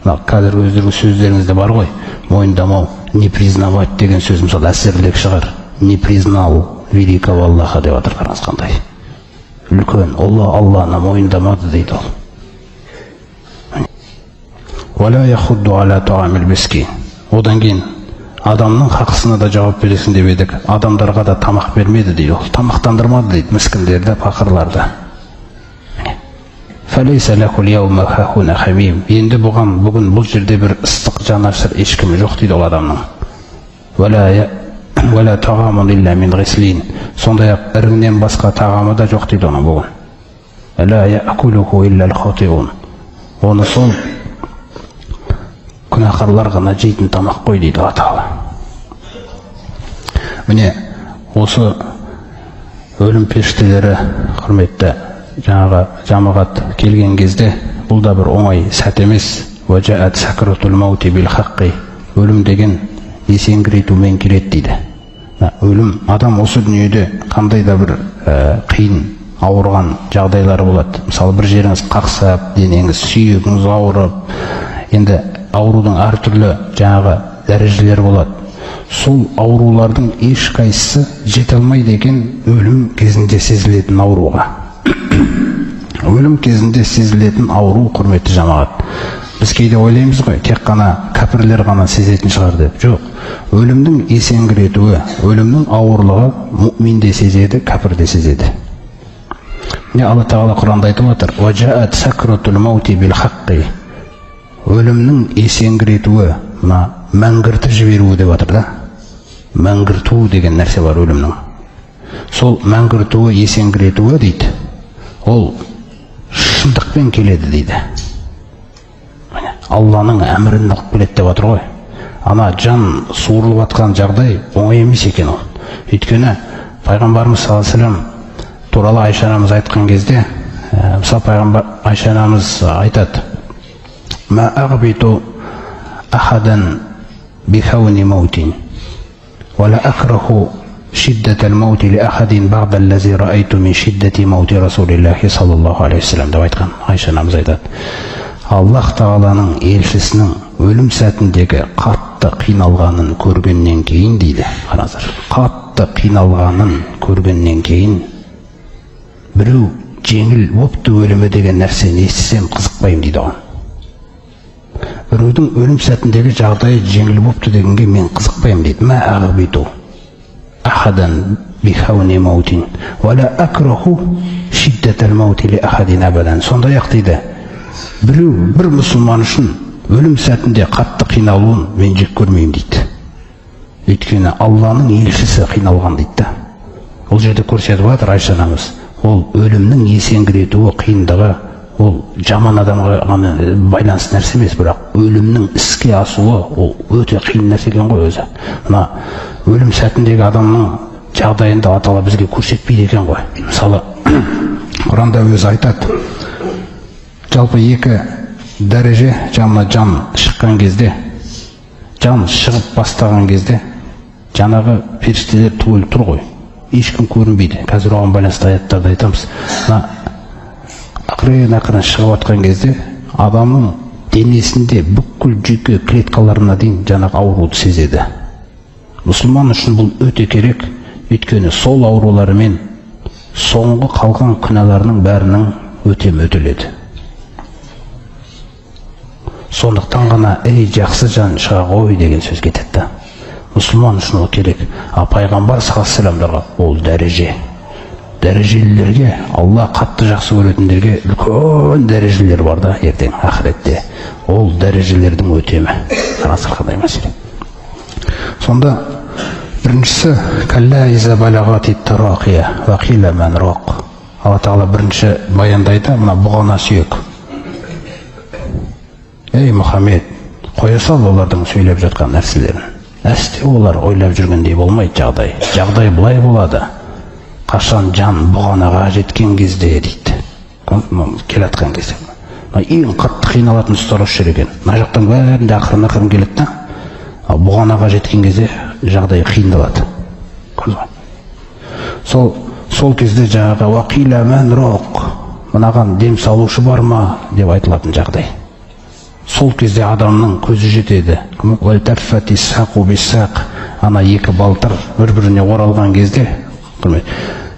Speaker 2: Қазір өздеріңіз сөздеріңізде бар ғой. Мойындамау, не признавать деген сөз мысалы әсерлік шығар. Не признал великого Аллаха деп атыр. Қараңыз қандай. Үлкен ұлы Алланы мойындамады дейді ол. Вала яхудду аля туамил мискин. Одан кейін адамның хақысына да жауап бересің деп едік. Адамдарға да тамақ бермеді дейді ол. Тамақтандырмады дейді міскіндерді, фақырларды. Фалейса лакул яума хахуна хамим. Енді бүгін бұл жерде бір ыстық жанашыр ешкім жоқ дейді ол адамның. Вала тағамун илля мин ғислин. Сондай-ақ іріңнен басқа тағамы да жоқ дейді оның бүгін. Ла яакулуху илля ал-хатиун. Оны сол күнәһарлар ғана жейтін тамақ қой дейді Алла Тағала. Міне осы өлім періштелері, құрметті жаңағы жамағат келген кезде бұл да бір оңай сәт емес. Важаат сакратул маути бил хаққи. Өлім деген есеңгіретумен келеді дейді. Өлім, адам осы дүниеде қандай да бір қиын ауырған жағдайлары болады. Мысалы бір жеріңіз қақсап, денеңіз, сүйегіңіз ауырып, енді аурудың әртүрлі жаңағы дәрежелері болады. Сол аурулардың ешқайсысы жете алмайды екен өлім кезінде сезілетін ауруға. Өлім кезінде сезілетін ауру, құрметті жамағат. Біз кейде ойлаймыз ғой, тек қана кәпірлер ғана сезетін шығар деп. Жоқ. Өлімнің есеңгіретуі, өлімнің ауырлығы мұъмин де сезеді, кәпір де сезеді. Не Алла Тағала Құранда айтып отыр: "Важаат сакратул маути бил хаққи." Өлімнің есеңгіретуі, мына мәңгіртіп жіберуі деп отыр да. Мәңгірту деген нәрсе бар өлімнің. Сол мәңгіртуі, есеңгіретуі дейді. Ол шындықпен келеді дейді. Алланың әмірін нұқып келеді деп отыр ғой. Ана жан суырылып атқан жағдай оңай емес екен ол. Өйткені пайғамбарымыз саллаллаху алейхи ва саллям туралы Айша анамыз айтқан кезде, мысалы пайғамбар Айша анамыз айтады: "Ма агбиту ахадан бихауни маутин, ва ла акраху шиддатал маути ли ахадин бa'да аллази раайту мин шиддати маути расулиллахи саллаллаху алейхи ва саллям" деп айтқан Айша анамыз айтады. Аллах Тағаланың елшісінің өлім сәтіндегі қатты қиналғанын көргеннен кейін дейді. Қараңыздар, қатты қиналғанын көргеннен кейін біреу жеңіл бопты өлімі деген нәрсені естісем қызықпаймын дейді оған. Біреудің өлім сәтіндегі жағдайы жеңіл бопты дегенге мен қызықпаймын дейді. Ма ағыбиту ахадан бихауни маутин вала акраху шиддатал маути ли ахадин абадан. Сондай-ақ дейді, біреу бір мұсылман үшін өлім сәтінде қатты қиналуын мен жек көрмеймін дейді. Өйткені Алланың елшісі қиналған дейді. Ол жерде көрсетіп жатыр Айша анамыз. Ол өлімнің есеңгіретуі, қиындығы, ол жаман адамға ғана байланысты нәрсе емес, бірақ өлімнің іске асуы ол өте қиын нәрсе екен ғой өзі. Мына өлім сәтіндегі адамның жағдайында Алла Тағала бізге көрсетпейді екен ғой. Мысалы, Құранда өзі айтады, жалпы екі дәреже, жан шыққан кезде, жан шығып бастаған кезде, жаңағы періштелер түгел тұр ғой. Ешкім көрінбейді. Қазір оған байланысты аяттарды айтамыз. Ақырын шығып атқан кезде адамның денесінде бүкіл жүйке клеткаларына дейін жаңағы ауруды сезеді. Мұсылман үшін бұл өте керек, өйткені сол ауруларымен соңғы қалған күнәларының бәрінің өтемі өтеледі. Сондықтан ғана ей жақсы жан шыға ғой деген сөз кетеді. Мұсылман үшін ол керек. Пайғамбар саллаллаху ол дәреже. Дәрежелерге, Алла қатты жақсы көретіндерге үлкен дәрежелер бар да ертең ақыретте. Ол дәрежелердің өтемі. Қарасыр қандай мәселе. Сонда біріншісі калла иза балағати тарақия ва қила ман рaq. Алла Тағала бірінші баяндайды, мына бұғана сүйек. Ей Мұхаммед, қоя сал олардың сөйлеп жатқан нәрселерін. Әсте олар ойлап жүргендей болмайды жағдай. Жағдай бұлай болады. Қашан жан бұғанаға жеткен кезде дейді. Келатқан кезде. Ең қатты қиналатын тұстар осы жер екен. Мына жақтан бәрінде ақырын келеді. Бұғанаға жеткен кезде жағдай қиындалады. Сол кезде жаңағы уақила ман рaq, мынаған дем салушы бар ма деп айтылатын жағдай. Сол кезде адамның көзі жетеді. Ана екі балтыр бір-біріне оралған кезде,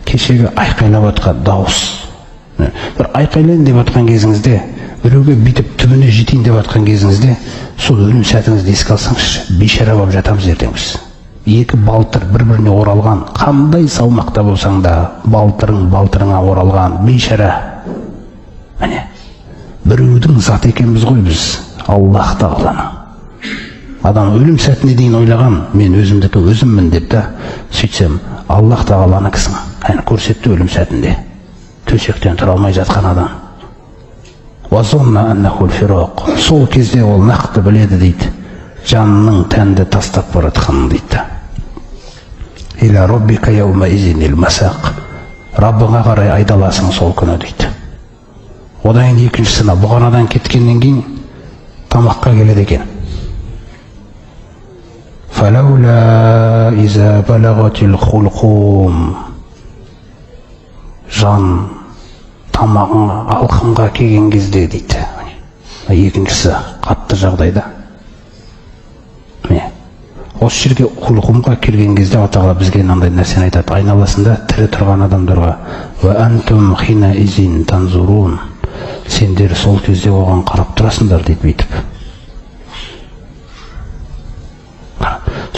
Speaker 2: кешегі айқайлап атқан дауыс. Бір айқайлайын деп атқан кезіңізде, біреуге бүйтіп түбіне жетейін деп атқан кезіңізде, сол өлім сәтіңізді еске алсаңызшы, бейшара болып жатамыз ертеңіз. Екі балтыр бір-біріне оралған, қандай салмақта болсаң да, балтырыңа оралған, бейшара. Міне, біреудің зат екенбіз ғой біз, Аллах Тағаланың. Адам өлім сәтіне дейін ойлаған, мен өзімдікі өзіммін деп та, сөйтсем, Аллах Тағаланы кісің. Көрсетті өлім сәтінде. Төсектен тұра алмай жатқан адам. Сол кезде ол нақты біледі дейді. Жанның тәнді тастап баратқанын дейді. Иля роббика яума изинил масақ. Раббыңа қарай айдаласың сол күні дейді. Одан екіншісіне бұғанадан кеткеннен кейін тамаққа келеді екен. Фалаула иза балағатил хулқум. Жан тамағыңа алқымға келген кезде дейді. Екіншісі қатты жағдайда. Осы жерге хулқумға келген кезде Алла Тағала бізге мынандай нәрсені айтады. Айналасында тірі тұрған адамдарға ва антум хина изин танзурун. Сендер сол кезде оған қарап тұрасыңдар дейді бүйтіп.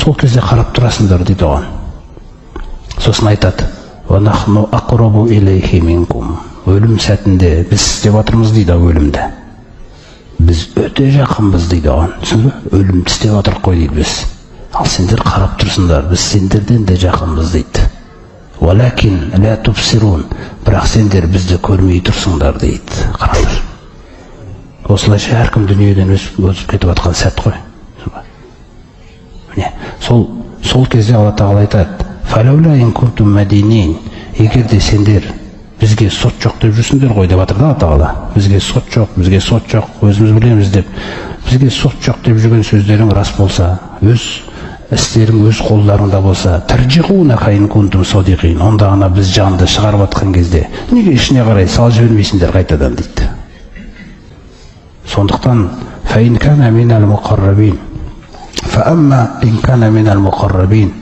Speaker 2: Сол кезде қарап тұрасыңдар дейді оған. Сосын айтады: "Ва нахну aqrabu ilayhi minkum." Өлім сәтінде біз істеп жатырмыз дейді өлімді. Біз өте жақынбыз дейді оған. Өлімді істеп жатырық қой дейді біз. Ал сендер қарап тұрсыңдар, біз сендерден де жақынбыз дейді. Валакин ла тубсирун. Бірақ сендер бізді көрмей тұрсыңдар дейді. Қараңдар. Осылайша әркім дүниеден өтіп кетіп жатқан сәт қой. Міне, сол кезде Алла Тағала айтады: "Фалаула ин кунтум мадинин." Егер де сендер бізге сот жоқ деп жүрсіңдер ғой деп жатыр да Алла Тағала. Бізге сот жоқ, өзіміз білеміз деп. Бізге сот жоқ деп жүрген сөздерің рас болса, өз істерің өз қолдарыңда болса, таржиғуна қайын күнтім содиқин. Онда ғана біз жанды шығарып атқан кезде, неге ішіне қарай сал жібермейсіңдер қайтадан дейді. Сондықтан, фаин кана минал муқаррабин. Фаамма ин кана минал муқаррабин.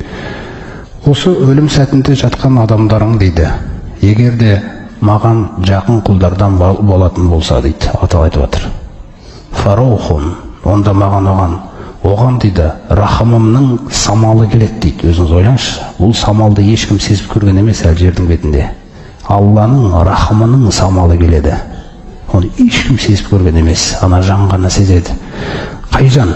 Speaker 2: Осы өлім сәтінде жатқан адамдарың дейді. Егер де маған жақын құлдардан болатын болса дейді, атап айтып жатыр. Фараухун, онда маған оған дейді, рахымымның самалы келеді дейді. Өзіңіз ойлаңызшы, бұл самалды ешкім сезіп көрген емес әлі жердің бетінде. Алланың рахымының самалы келеді. Оны ешкім сезіп көрген емес, ана жан ғана сезеді. Қай жан?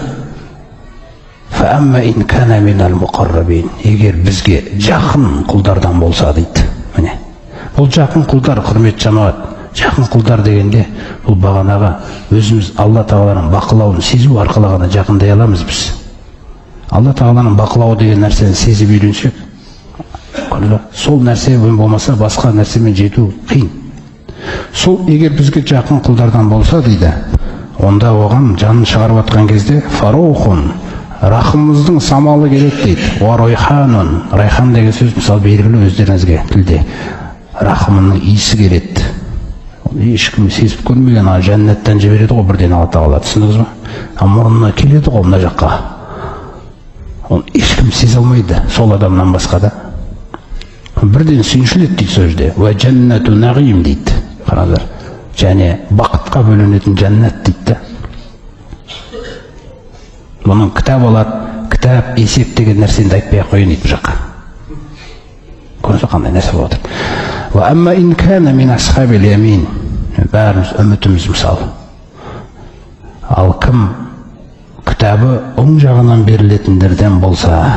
Speaker 2: Фәәммә ин кәнә минәл мұқаррабин, егер бізге жақын құлдардан болса дейді. Міне, бұл жақын құлдар, құрметті жамағат, жақын құлдар дегенде бұл бағанаға өзіміз Алла Тағаланың бақылауын сезу арқылы ғана жақындай аламыз біз. Алла Тағаланың бақылауы деген нәрсені сезіп үйренсек, сол нәрсе болмаса басқа нәрсемен жету қиын. Сол егер бізге жақын құлдардан болса дейді, онда оған жанын шығарып атқан кезде фараухун, рахымымыздың самалы келеді дейді. Уарайханун, райхан деген сөз мысалы белгілі өздеріңізге тілде. Рахымының иісі келеді. Ешкім сезіп көрмеген, жәннаттан жібереді ғой бірден Алла Тағала, түсіндіңіз ба? Мұрнына келеді ғой мына жаққа. Оны ешкім сезе алмайды, сол адамнан басқа да. Бірден сүйіншіледі дейді сол жерде. Уа жәннату нағим дейді. Қараңыздар. Және бақытқа бөленетін жәннат дейді. Бұның кітап алады, кітап, есеп деген нәрсені айтпай ақ қойын дейді бұл жаққа. Көрінсе қандай нәрсе болып отыр. Ва амма ин кана мин асхабил ямин, бәріміз үмітіміз мысалы. Ал кім кітабы оң жағынан берілетіндерден болса,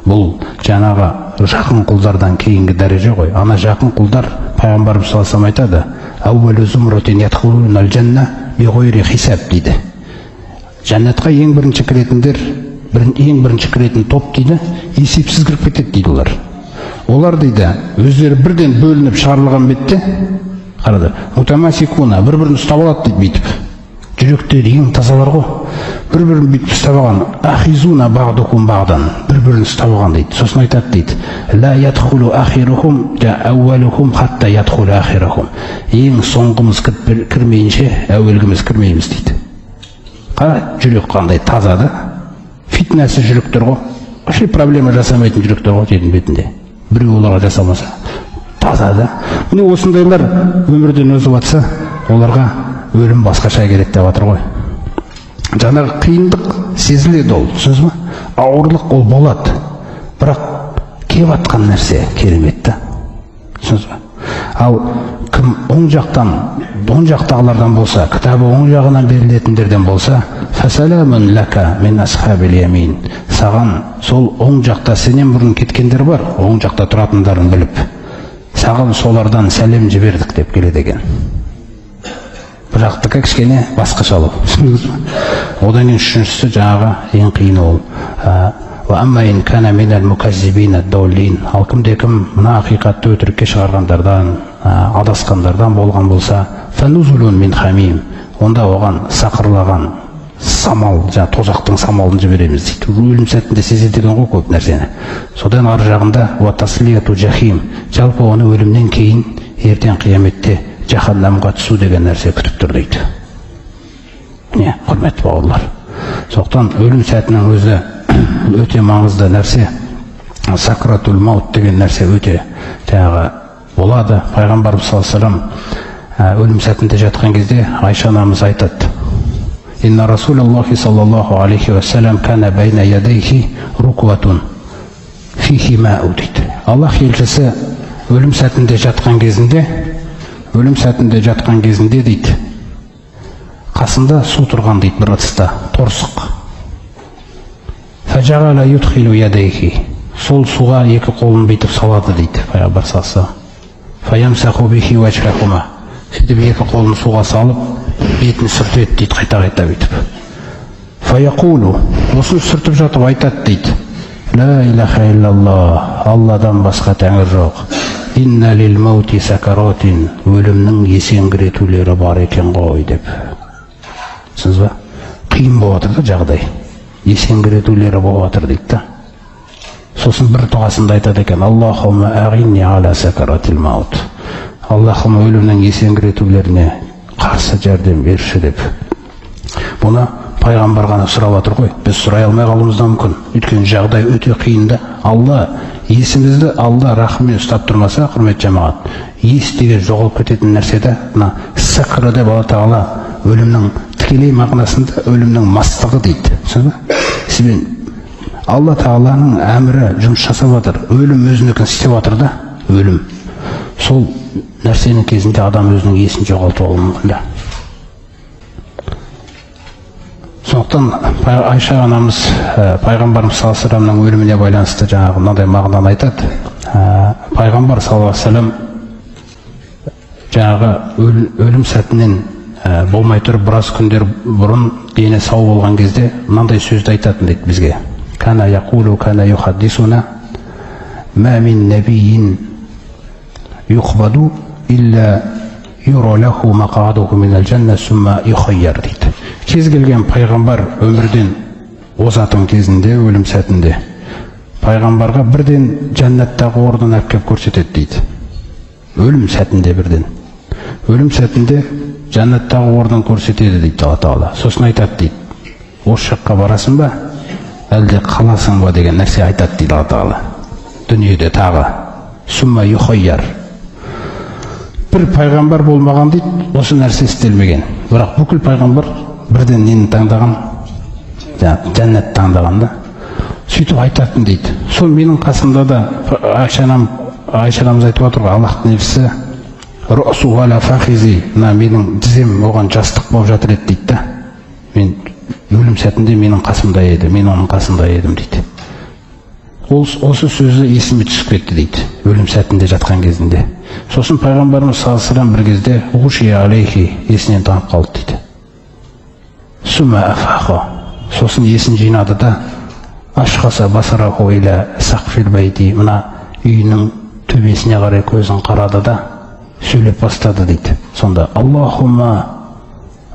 Speaker 2: бұл жаңағы жақын құлдардан кейінгі дәреже ғой. Ана жақын құлдар пайғамбарымыз саллаллаху алейхи вассалам айтады, әуелу зумратин ядхулунал жанна биғойри хисаб дейді. Жәннатқа ең бірінші кіретіндер, ең бірінші кіретін топ дейді, есепсіз кіріп кетеді дейді олар. Олар дейді, өздері бірден бөлініп шығарылған бетте, қарады, мутамасикуна, бір-бірін ұстап алады дейді бүйтіп. Жүректері ең тазалар ғой. Бір-бірін бүйтіп ұстап алған, ахизуна бағдукум бағдан, бір-бірін ұстап алған дейді. Сосын айтады дейді, ла ядхулу ахирухум, жа әуәлухум хатта ядхулу ахирухум. Ең соңғымыз кірмейінше, әуелгіміз кірмейміз дейді. Қара, жүрек қандай таза да, фитнесі жүректер ғой, вообще проблема жасамайтын жүректер ғой жердің бетінде. Біреу оларға жасамаса, таза да. Міне осындайлар өмірден өзіп атса, оларға өлім басқаша келеді деп жатыр ғой. Жаңағы қиындық сезіледі ол, түсінесіз ба? Ауырлық ол болады, бірақ кеп атқан нәрсе керемет та, түсінесіз ба? Ал кім оң жақтағылардан болса, кітабы оң жағынан берілетіндерден болса, фасаламун лака мин асхабил ямин, саған сол оң жақта сенен бұрын кеткендер бар, оң жақта тұратындарын біліп, саған солардан сәлем жібердік деп келеді екен. Бір жақтікі кішкене басқашалау. Одан кейін үшіншісі жаңағы ең қиыны ол. Ал кімде-кім мына ақиқатты өтірікке шығарғандардан, адасқандардан болған болса, онда оған сақырлаған самал, тозақтың самалын жібереміз дейді. Өлім сәтінде сезеді екен ғой көп нәрсені. Содан ар жағында жалпы оны өлімнен кейін ертең қияметте жаһаннамға түсу деген нәрсе күтіп тұр дейді. Не, құрметті бауырлар. Соқтан өлім сәтінің өзі өте маңызды нәрсе. Сакратул маут деген нәрсе өте болады. Пайғамбарымыз саллаллаху алейхи вассалам өлім сәтінде жатқан кезде Айша анамыз айтады: Инна Расулаллахи саллаллаху алейхи вассалам кана байна ядайхи рукватун фихи мау дейді. Аллах елшісі өлім сәтінде жатқан кезінде дейді, қасында су тұрған дейді, бір ыдыста торсық. Фажағала юдхилу ядайхи, сол суға екі қолын бүйтіп салады дейді пайғамбар саллаллаху алейхи вассалам. Фаямсаху бихи вачхахума, сөйтіп екі қолын суға салып бетін сүртеді дейді, қайта бүйтіп. Фаяқулу, осыны сүртіп жатып айтады дейді, ла илаха иллаллах, Алладан басқа тәңір жоқ. Инна лил маути сакаратин, өлімнің есеңгіретулері бар екен ғой деп. Сіз ба? Қиын болып жатыр да жағдай. Есеңгіретулері болып жатыр дейді да. Сосын бір дұғасында айтады екен: Аллахумма ағинни ала сакаратил маут. Аллахым өлімнің есеңгіретулеріне қарсы жәрдем берші деп. Бұны пайғамбар ғана сұрап отыр ғой. Біз сұрай алмай қалуымыз да мүмкін. Өйткені жағдай өте қиын да. Алла есімізді Алла рахыммен ұстап тұрмаса, құрметті жамағат, ес деген жоғалып кететін нәрсе де мына сықыры деп Алла Тағала өлімнің тікелей мағынасында өлімнің мастығы дейді. Түсіндің бе? Себебі Алла Тағаланың әмірі жұмыс жасап жатыр, өлім өзінікін істеп жатыр да, өлім. Сол нәрсенің кезінде адам өзінің есін жоғалтуы мүмкін да. Сондықтан Айша анамыз пайғамбарымыз саллаллаху алейхи вассаламның өліміне байланысты жаңағы мынандай мағынаны айтады. Пайғамбар саллаллаху алейхи вассалам жаңағы өлім сәтінен болмай тұрып біраз күндер бұрын дені сау болған кезде мынандай сөзді айтатын дейді бізге. Кана яқулу кана юхаддисуна ма мин набийин юхбаду илля юра лаху мақадуху минал жанна сумма юхайяр дейді. Кез келген пайғамбар өмірден озатын кезінде, өлім сәтінде пайғамбарға бірден жәннаттағы орнын әпкеп көрсетеді дейді. Өлім сәтінде бірден. Өлім сәтінде жәннаттағы орнын көрсетеді дейді Алла Тағала. Сосын айтады дейді, осы жаққа барасың ба, әлде қаласың ба деген нәрсе айтады дейді Алла Тағала. Дүниеде тағы сумма юхайяр. Бір пайғамбар болмаған дейді, осы нәрсе істелмеген. Бірақ бүкіл пайғамбар бірден нені таңдаған? Жәннат таңдаған да. Сөйтіп айтатын дейді. Сол менің қасымда да Айшанамыз айтып отыр ғой, Аллахтың елшісі Русу ала фахизи, менің тізем оған жастық болып жатыр еді дейді да. Мен өлім сәтінде менің қасымда еді, мен оның қасында едім дейді. Осы сөзі есіме түсіп кетті дейді, өлім сәтінде жатқан кезінде. Сосын пайғамбарымыз саллаллаху алейхи вассалам бір кезде ғушия алейхи, есінен танып қалды дейді. Сума афаха, сосын есін жинады да ашқаса басараху иля сақфил байти, мына үйінің төбесіне қарай көзін қарады да сөйлеп бастады дейді. Сонда Аллахумма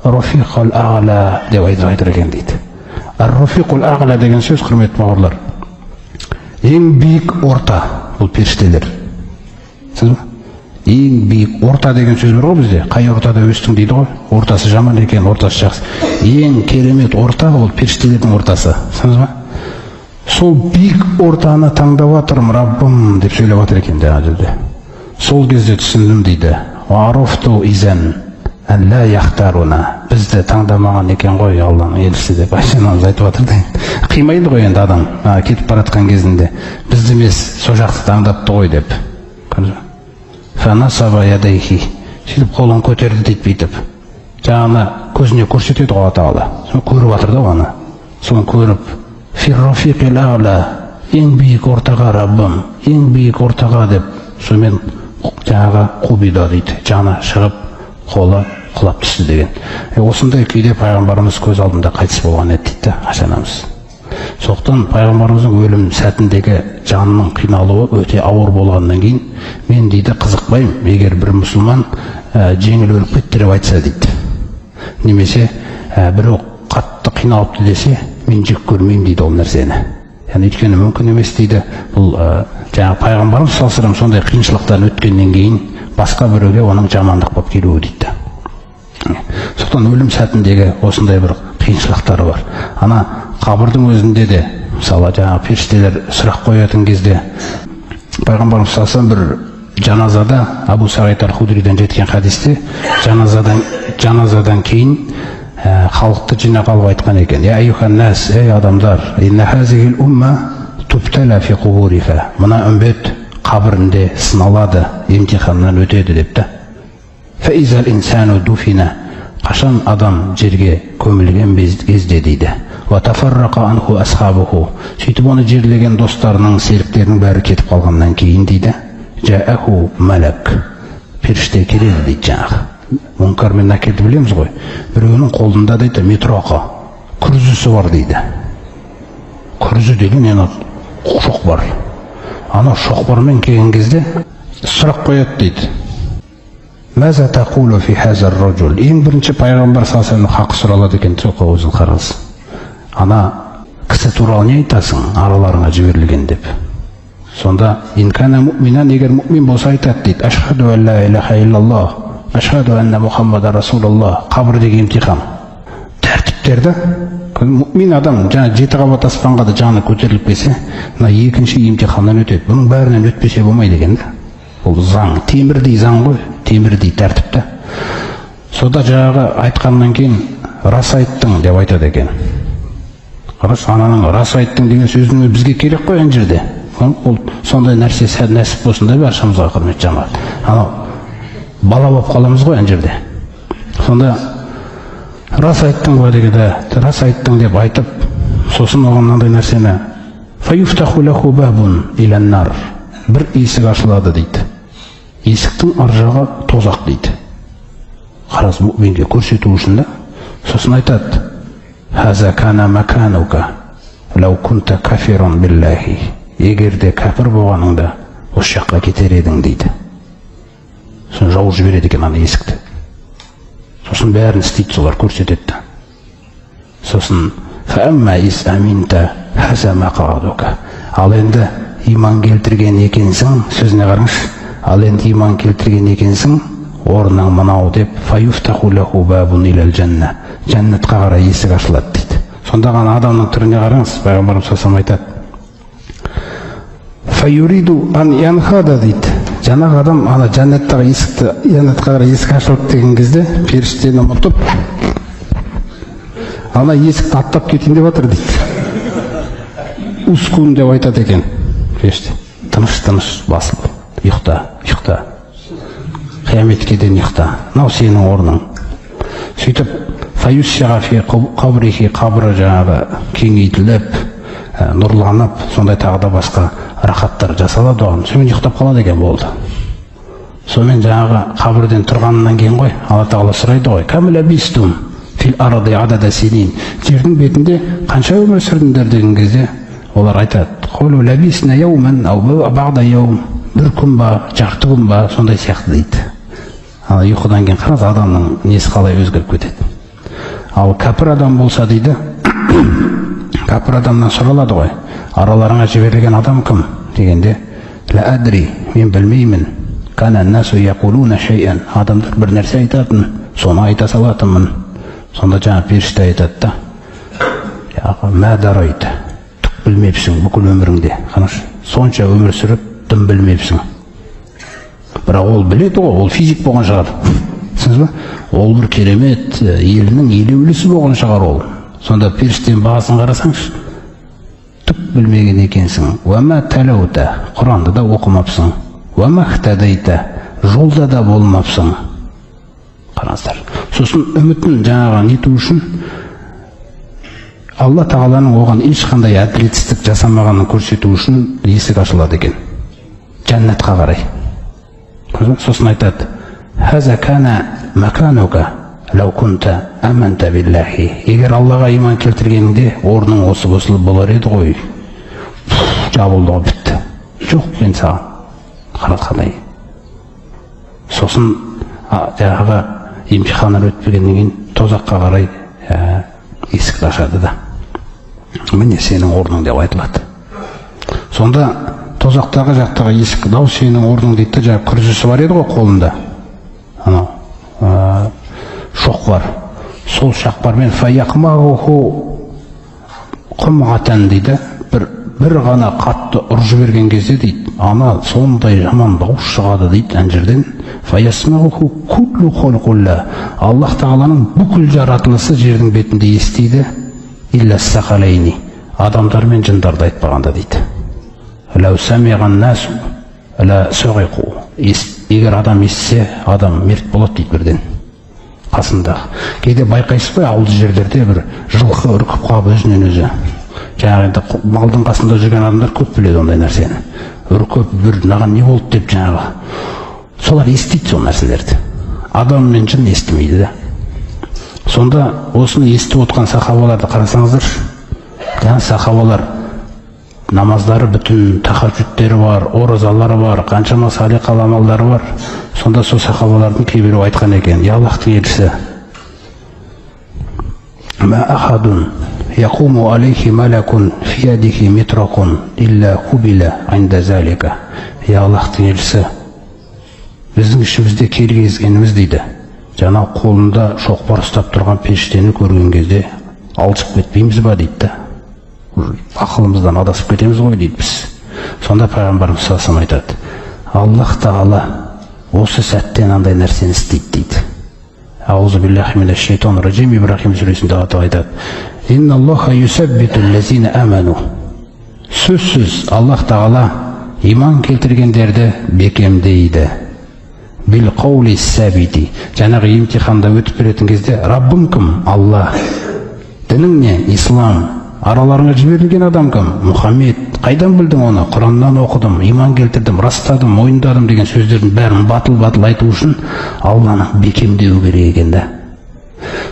Speaker 2: рафиқал ағла деп айтыр екен дейді. Ар-рафиқул ағла деген сөз, құрметті бауырлар, ең биік орта, бұл періштелер. Ең биік орта деген сөз бар ғой бізде. Қай ортада өстің дейді ғой. Ортасы жаман екен, ортасы жақсы. Ең керемет орта ол періштелердің ортасы. Сіз ба? Сол биік ортаны таңдап жатырмын, Раббым деп сөйлеп жатыр екен жаңа жерде. Сол кезде түсіндім дейді. Варафту изан ан ла яхтаруна. Бізді таңдамаған екен ғой Алланың елшісі деп Айшанамыз айтып жатыр да. Қимайды ғой енді адам кетіп баратқан кезінде. Бізді емес, сол жақты таңдапты ғой деп. Фанасаба ядайхи. Сөйтіп қолын көтерді дейді бүйтіп. Жаңа көзіне көрсетеді Алла Тағала. Соны көріп жатыр да оны. Соны көріп Фиррафиқил ағла, ең биік ортаға Раббым, ең биік ортаға деп, сонымен жаңаға қубида дейді, жаны шығып, қолы құлап түсті деген. Осындай күйде пайғамбарымыз көз алдында қайтыс болған еді дейді Айшанамыз. Соқтан пайғамбарымыздың өлім сәтіндегі жанының қиналуы өте ауыр болғаннан кейін, мен дейді қызықпаймын, егер бір мұсылман жеңіл өліп кетті деп айтса дейді. Немесе біреу қатты қиналыпты десе, мен жек көрмеймін дейді ол нәрсені. Яғни өйткені мүмкін емес дейді. Бұл жаңа пайғамбарымыз саллаллаху алейхи вассалам сондай қиыншылықтан өткеннен кейін басқа біреуге оның жамандық болып келуі дейді. Сондықтан өлім сәтіндегі осындай бір қиыншылықтары бар. Ана қабірдің өзінде де, мысалы жаңа періштелер сұрақ қоятын кезде пайғамбарымыз саллаллаху алейхи вассалам бір жаназада, Абу Саид аль-Худриден жеткен хадисте, жаназадан кейін халықты жинап алып айтқан екен. Я айюхан нас, ей адамдар, инна хазихил умма туптала фи қубуриха. Мына үмбет қабірінде сыналады, емтиханнан өтеді депті. Фаизал инсану дуфина. Қашан адам жерге көмілген кезде дейді. Ва тафаррақа анху асхабуху. Сөйтіп оны жерлеген достарының, серіктерінің бәрі кетіп қалғаннан кейін дейді. Жааху малак. Періште келеді дейді жаңағы. Мұнкар мен накирді білеміз ғой. Біреуінің қолында дейді метроқа, күрзісі бар дейді. Күрзі деген ена шоқпар. Ана шоқпармен келген кезде сұрақ қояды дейді. Маза тақулу фи хазар раджул. Ең бірінші пайғамбар саллаллаху алейхи вассалам хақы сұралады екен, соқа өзің қарғыз. Ана кісі туралы не айтасың, араларыңа жіберілген деп. Сонда инкана муъминан, егер муъмин болса айтады дейді. Ашхаду ан ла илаха иллаллах. Ашхаду анна Мухаммада Расулаллах. Қабірдегі емтихан. Тәртіптерді, мұмин адам жаңа 7 қабат аспанға да жаны көтеріліп келсе, мына екінші емтиханнан өтеді. Бұның бәрінен өтпесе болмайды екен да. Бұл заң, темірдей заң ғой, темірдей тәртіпті. Сода жаңағы айтқаннан кейін рас айттың деп айтады екен. Қараш, ананың рас айттың деген сөзінің бізге керек қой ана жерде. Ол сондай нәрсе сәл нәсіп болсын да баршамызға, құрметті жамағат. Анау бала болып қаламыз ғой ана жерде. Сонда рас айттың ба дегенде, рас айттың деп айтып, сосын оған мынандай нәрсені фаюфтаху лаху бабун илан нар, бір есік ашылады дейді. Есіктің ар жағы тозақ дейді. Қарас, мұъминге көрсету үшін да. Сосын айтады: хаза кана маканука лау кунта кафирун биллахи, егер де кәпір болғаныңда осы жаққа кетер едің дейді. Сосын жауып жібереді екен ана есікті. Сосын бәрін істейді, солар көрсетеді. Сосын фәәммә ис әминта хаза мақадука, ал енді иман келтірген екенсің, сөзіне қараңыз, ал енді иман келтірген екенсің, орның мынау деп, фаюфтаху лаху бабун илал жанна, жәннатқа қарай есік ашылады дейді. Сонда ғана адамның түріне қараңыз, пайғамбарымыз саллаллаху алейхи ва саллям айтады: фаюриду ан янхада дейді. Жаңағы адам ана жәннаттағы есікті, жәннатқа қарай есік ашылды деген кезде періштені ұмытып, ана есікті аттап кетейін деп жатыр дейді. Ускун деп айтады екен періште. Тыныш, басыл, ұйықта, қияметке дейін ұйықта, мынау сенің орның. Сөйтіп фаюссиға фи қабрихи, қабры жаңағы кеңейтіліп, нұрланып, сондай тағы да басқа рахаттар жасалады оған. Сонымен ұйықтап қалады екен, болды. Сонымен жаңағы қабірден тұрғанынан кейін ғой, Алла тағала сұрайды ғой: кәм ләбистум фил арди адада синин, жердің бетінде қанша өмір сүрдіңдер деген кезде олар айтады: қолу ләбисна яуман ау бағда яум, бір күн ба, жарты күн ба, сондай сияқты дейді. Ал ұйқыдан кейін қараңыз, адамның несі қалай өзгеріп кетеді. Ал кәпір адам болса дейді, кәпір адамнан сұралады ғой: араларыңа жіберілген адам кім дегенде, ла адри, мен білмеймін, кана насу яқулуна шайан, адамдар бір нәрсе айтатын, соны айта салатынмын. Сонда жаңа періште айтады да: мә дарайды, түк білмепсің бүкіл өміріңде. Қарашы, сонша өмір сүріп дым білмепсің. Бірақ ол біледі ғой, ол физик болған шығар. Түсінесіз ба? Ол бір керемет елінің елеулісі болған шығар ол. Сонда періштенің бағасын қарасаңыз, түк білмеген екенсің. Уәмә тәләута, Құранды да оқымапсың. Уәмә хтадайта, жолда да болмапсың. Қараңыздар. Сосын үмітін жаңағы нету үшін Алла тағаланың оған ешқандай әділетсіздік жасамағанын көрсету үшін есік ашылады екен, жәннатқа қарай. Сосын айтады: хаза кана маканука лау кунта аманта биллахи, егер Аллаға иман келтіргеніңде орның осы бұзылып болар еді ғой. Жабылды ғой, бітті. Жоқ мен саған. Қаратқандай. Сосын жаңағы емтиханнан өтпегеннен кейін тозаққа қарай есікті ашады да, міне сенің орның деп айтылады. Сонда тозақтағы жақтағы есік, дау сенің орның дейді. Жаңағы күрзісі бар еді ғой қолында, анау шоқ бар, сол шақпармен фаяқмағуху құмғатан дейді, бір ғана қатты ұрып жіберген кезде дейді, ана сондай жаман дауыс шығады дейді ана жерден. Фаясмағуху куллу холқулла, Аллах тағаланың бүкіл жаратылысы жердің бетінде естиді. Илля сақалайни, адамдар мен жындарды айтпағанда дейді. Ләу самиған насу ла соғиқу, егер адам естісе, адам мерт болады дейді бірден қасында. Кейде байқайсыз ба, ауылды жерлерде бір жылқы үркіп қалып өзінен өзі, жаңағы малдың қасында жүрген адамдар көп біледі ондай нәрсені. Үркіп бір маған не болды деп жаңағы, солар естиді сол нәрселерді. Адам мен жын естімейді да. Сонда осыны естіп отқан сахабаларды қарасаңыздар, жаңа сахабалар намаздары бүтін, тахаджудтері бар, оразалары бар, қаншама салиқалы амалдары бар. Сонда сол сахабалардың кейбіреуі айтқан екен: я Аллахтың елшісі, ма ахадун яқуму алейхи малакун фи ядихи митракун илля хубила инда залика. Я Аллахтың елшісі, біздің ішімізде келгезгеніміз дейді, жаңа қолында шоқпар ұстап тұрған періштені көрген кезде алысып кетпейміз ба дейді да, ақылымыздан адасып кетеміз ғой дейді біз. Сонда пайғамбарымыз саллаллаху алейхи ва саллям айтады: Аллах Тағала осы сәттен андай нәрсені істейді дейді. Аузу биллахи минаш шайтанир раджим. Ибрахим сүресінде айтады: Инналлаха юсаббитул лазина аману. Сөзсіз Аллах Тағала иман келтіргендерді бекемдейді. Бил қаули сәбити. Жаңағы имтиханда өтіп беретін кезде Раббым кім? Алла. Дінің не? Ислам. Араларыңа жіберілген адам кім? Мұхаммед. Қайдан білдің оны? Құраннан оқыдым, иман келтірдім, растадым, мойындадым деген сөздердің бәрін батыл айту үшін Алланы бекемдеу керек екен да.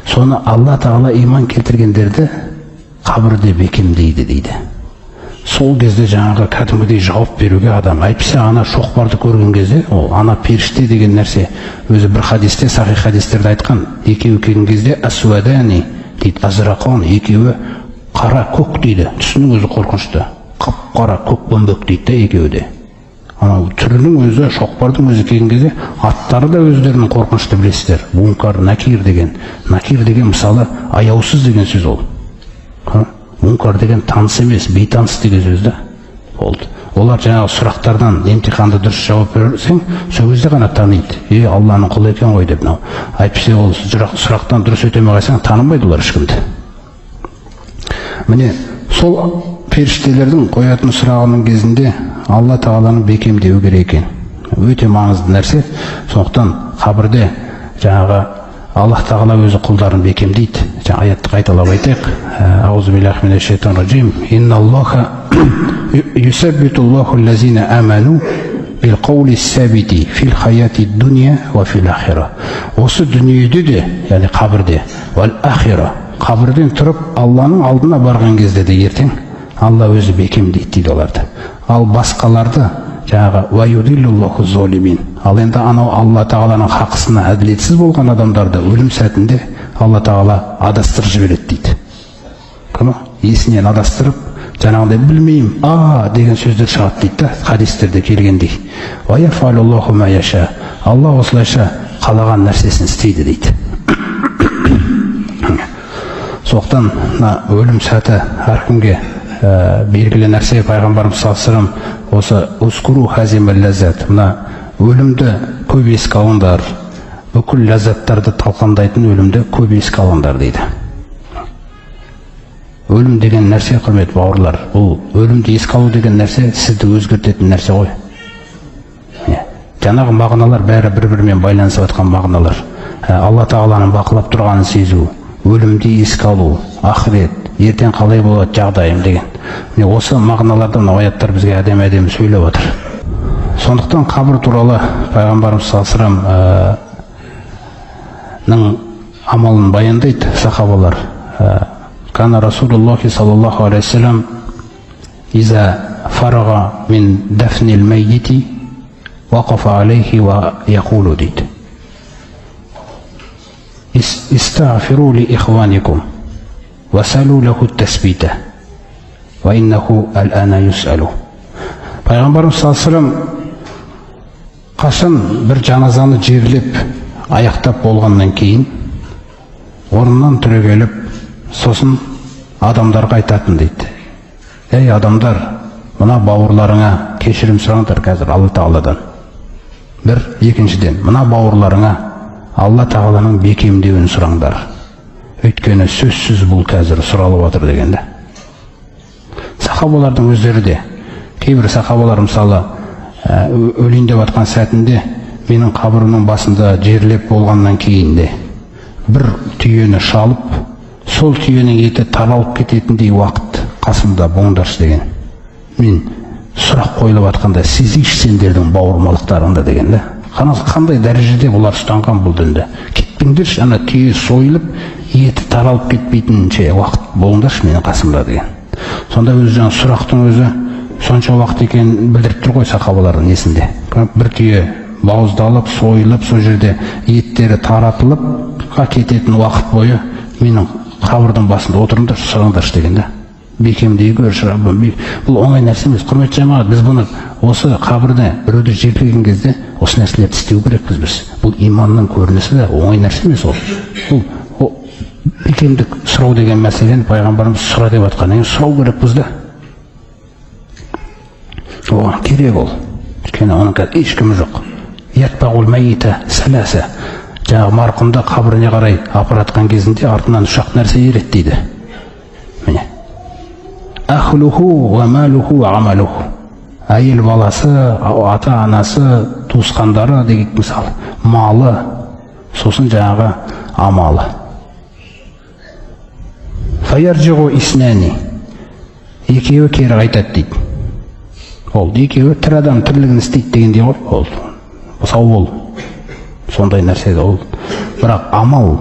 Speaker 2: Соны Алла Тағала иман келтіргендерді қабірде бекемдейді дейді. Сол кезде жаңағы кәдімгідей жауап беруге адам. Әйтпесе ана шоқпарды көрген кезде, ол ана періште деген нәрсе өзі бір хадисте, сахих хадистерде айтқан. Екеуі келген кезде асуадани дейді, азрақон, екеуі қара көк дейді. Түсінің өзі қорқынышты. Қап-қара көк бөмбек дейді да екеуі де. Анау түрінің өзі, шоқпардың өзі келген кезде аттары да өздерінің қорқынышты, білесіздер. Мункар, накир деген. Накир деген мысалы аяусыз деген сөз ол. Мункар деген таныс емес, бейтаныс деген сөз да. Болды. Олар жаңағы сұрақтардан емтиханды дұрыс жауап берсең, сол кезде ғана таниды. Алланың құлы екен ғой деп. Әйтпесе ол сұрақтан дұрыс өтемей қалсаң, танымайды олар ешкімді. Міне сол періштелердің қоятын сұрағының кезінде Алла Тағаланы бекемдеу керек екен. Өте маңызды нәрсе. Сондықтан қабірде жаңағы Аллах Тағала өзі құлдарын бекемдейді. Жаңа аятты қайталап айтайық. Аузу биллахи минаш шайтанир раджим. Инналлаха юсаббитуллаху лазина аману бил қаули сәбити фил хаяти дуния ва фил ахира. Осы дүниеде де, яғни қабірде, вал ахира, қабірден тұрып Алланың алдына барған кезде де ертең Алла өзі бекемдейді дейді оларды. Ал басқаларды жаңағы ваюдиллуллаху золимин. Ал енді анау Алла Тағаланың хақысына әділетсіз болған адамдарды өлім сәтінде Алла Тағала адастырып жібереді дейді. Кім? Есінен адастырып, жаңағыдай білмеймін, деген сөздер шығады дейді, хадистерде келгендей. Ваяфалуллаху ма яша. Алла осылайша қалаған нәрсесін істейді дейді. Соқтан өлім сәті әркімге белгілі нәрсе. Пайғамбарымыз салсырым осы ускуру хазимал ләззат, мына өлімді көп еске алыңдар, бүкіл ләззаттарды талқандайтын өлімді көп еске алыңдар дейді. Өлім деген нәрсе, құрметті бауырлар, бұл өлімді еске алу деген нәрсе сізді өзгертетін нәрсе ғой. Жаңағы мағыналар бәрі бір-бірімен байланысып жатқан мағыналар. Алла Тағаланың бақылап тұрғанын сезу, өлімді еске алу, ақырет, ертең қалай болады жағдайым деген. Осы мағыналардан аяттар бізге әдемі сөйлеп отыр. Сондықтан қабір туралы пайғамбарымыз салсырам амалын баяндайды сахабалар. Кана Расулуллахи саллаллаху алейхи салам иза фарага мин дафнил маййити вақафа алейхи ва яқулу дейді. Истағфиру ли ихваникум васалу лаху тәсбита ва иннаху әл-ана юсалу. Пайғамбарымыз салсырам қашан бір жаназаны жерлеп аяқтап болғаннан кейін орнынан түрегеліп сосын адамдарға айтатын дейді. Ей адамдар, мына бауырларыңа кешірім сұраңдар қазір Алла Тағаладан. Бір, екіншіден, мына бауырларыңа Алла Тағаланың бекемдеуін сұраңдар. Өйткені сөзсіз бұл қазір сұралып отыр дегенде. Сахабалардың өздері де, кейбір сахабалар мысалы өлейін деп жатқан сәтінде менің қабірімнің басында жерлеп болғаннан кейін де бір түйені шалып, сол түйенің еті таралып кететіндей уақыт қасымда болыңдаршы деген. Мен сұрақ қойылып жатқанда сезейші сендердің бауырмалықтарыңды деген. Қандай дәрежеде бұлар ұстанған бұл дінді. Кетпеңдерші, ана түйе сойылып, еті таралып кетпейтінше уақыт болыңдаршы менің қасымда деген. Сонда өзі жаңа сұрақтың өзі сонша уақыт екенін білдіріп тұр ғой сахабалардың есінде. Бір түйе бауыздалып, сойылып, сол жерде еттері таратылып кететін уақыт бойы менің қабірдің басында отырыңдар, сұраңдаршы дегенде. Бекемдейгі бұл оңай нәрсе емес. Құрметті жамағат, біз бұны осы қабірде біреуді жерлеген кезде осы нәрселерді істеу керекпіз біз. Бұл иманның көрінісі де оңай нәрсе емес ол. Бұл бекемдік сұрау деген мәселені пайғамбарымыз сұра деп жатқан. Сұрау керекпіз де. Оған керек ол. өйткені оның қазір ешкімі жоқ. Ятбағул мәйита сәләсә, жаңағы марқұмды қабіріне қарай апаратқан кезінде артынан үш нәрсе ереді дейді. Міне, ахлуху ва малуху ва амалуху, әйел баласы, ата анасы, туысқандары деген мысалы, малы, сосын жаңағы амалы. Фаяржиғу иснәни, екеуі кері қайтады дейді. Ол екеуі тірі адам тірлігін істейді дегендей ғой. Ол сау бол, сондай нәрсе ол. Бірақ амал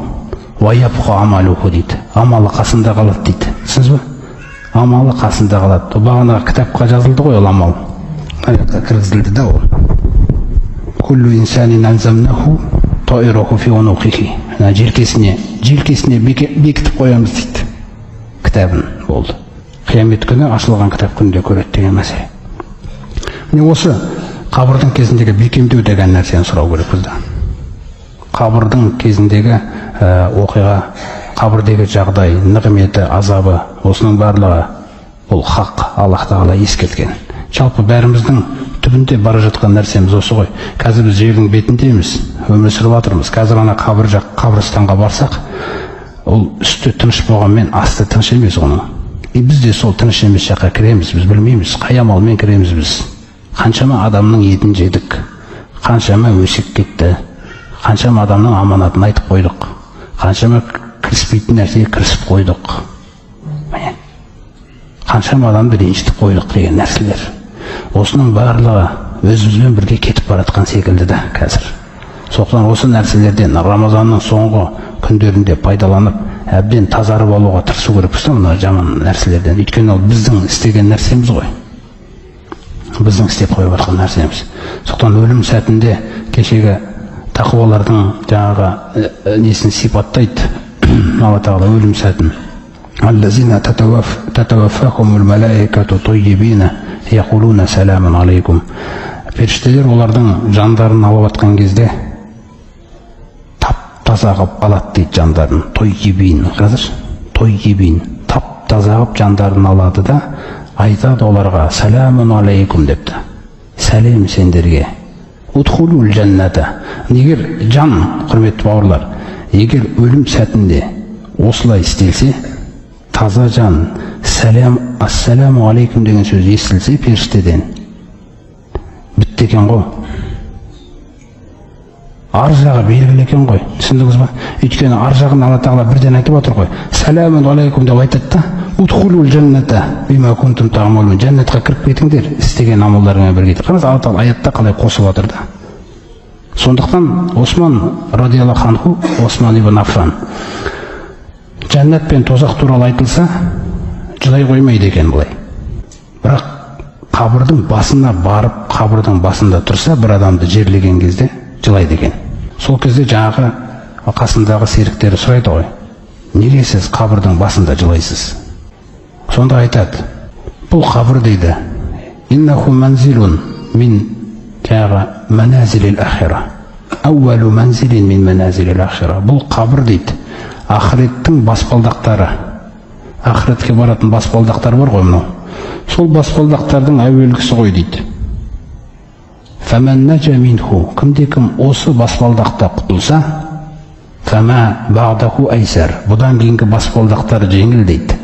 Speaker 2: ваяпху амалуху дейді. Амалы қасында қалады дейді. Сіз бе? Амалы қасында қалады. Бағана кітапқа жазылды ғой ол амал. Аятқа кіргізілді да ол. Күллу инсанин алзамнаху таираху фи унуқихи. Желкесіне бекітіп қоямыз дейді. Кітабын болды. Қиямет күні ашылған кітап күнінде көреді деген мәселе. Міне осы қабырдың кезіндегі бекемдеу деген нәрсені сұрау керек бізде. Қабырдың кезіндегі оқиға, қабірдегі жағдай, нығметі, азабы, осының барлығы бұл хақ, Аллах Тағала ескерткен. Жалпы бәріміздің түбінде бара жатқан нәрсеміз осы ғой. Қазір біз жердің бетіндеміз, өмір сүріп жатырмыз. Қазір ана қабірстанға барсақ, ол үсті тыныш болғанмен асты тыныш емес оның. Біз де сол тыныш емес жаққа кіреміз, біз білмейміз, қай амалмен кіреміз біз. Қаншама адамның етін жедік, қаншама өсек кетті, қаншама адамның аманатын айтып қойдық, қаншама кіріспейтін нәрсеге кірісіп қойдық, қаншама адамды ренжітіп қойдық деген нәрселер. Осының барлығы өзімізбен бірге кетіп баратқан секілді да қазір. Сондықтан осы нәрселерден Рамазанның соңғы күндерінде пайдаланып, әбден тазарып алуға тырысу керекпіз мына жаман нәрселерден. Өйткені ол біздің істеген нәрсеміз ғой. Біздің істеп қойып жатқан нәрсеміз. Сондықтан өлім сәтінде кешегі тақуалардың жаңағы несін сипаттайды Алла Тағала өлім сәтін. Аллазина татаваффахумул малаикату тойибина яқулуна саламун алейкум. Періштелер олардың жандарын алып жатқан кезде тап-таза қылып алады дейді жандарын. Тойибин, қазір тойибин, тап-таза қылып жандарын алады да айтады оларға саламун алейкум депті. Сәлем сендерге. Удхулул жанната. Егер жан, құрметті бауырлар, егер өлім сәтінде осылай істелсе, таза жан ассаламу алейкум деген сөз естілсе періштеден, бітті екен ғой. Ар жағы белгілі екен ғой. Түсіндіңіз ба? Өйткені ар жағын Алла Тағала бірден айтып отыр ғой. Саламун алейкум деп айтады да, удхулул жанната бима кунтум таъмалун. Жәннатқа кіріп кетіңдер, істеген амалдарыңмен бірге. Қараңыз, Алла Тағала аятта қалай қосып отыр да. Сондықтан Осман радиаллаху анху, Осман ибн Аффан, жәннат пен тозақ туралы айтылса, жылай қоймайды екен былай. Бірақ қабірдің басына барып, қабірдің басында тұрса, бір адамды жерлеген кезде жылайды екен. Сол кезде жаңағы қасындағы серіктері сұрайды ғой, неге сіз қабірдің басында жылайсыз? Сонда айтады, бұл қабір дейді, иннаху манзилун мин жаңағы маназилил ахира, ауалу манзилин мин маназилил ахира. Бұл қабір дейді, ақыреттің баспалдақтары, ақыретке баратын баспалдақтар бар ғой мынау. Сол баспалдақтардың әуелгісі ғой дейді. Фәмән нәжа минху, кімде-кім осы баспалдақта құтылса, фәмә бағдаху айсар, бұдан кейінгі баспалдақтар жеңіл дейді.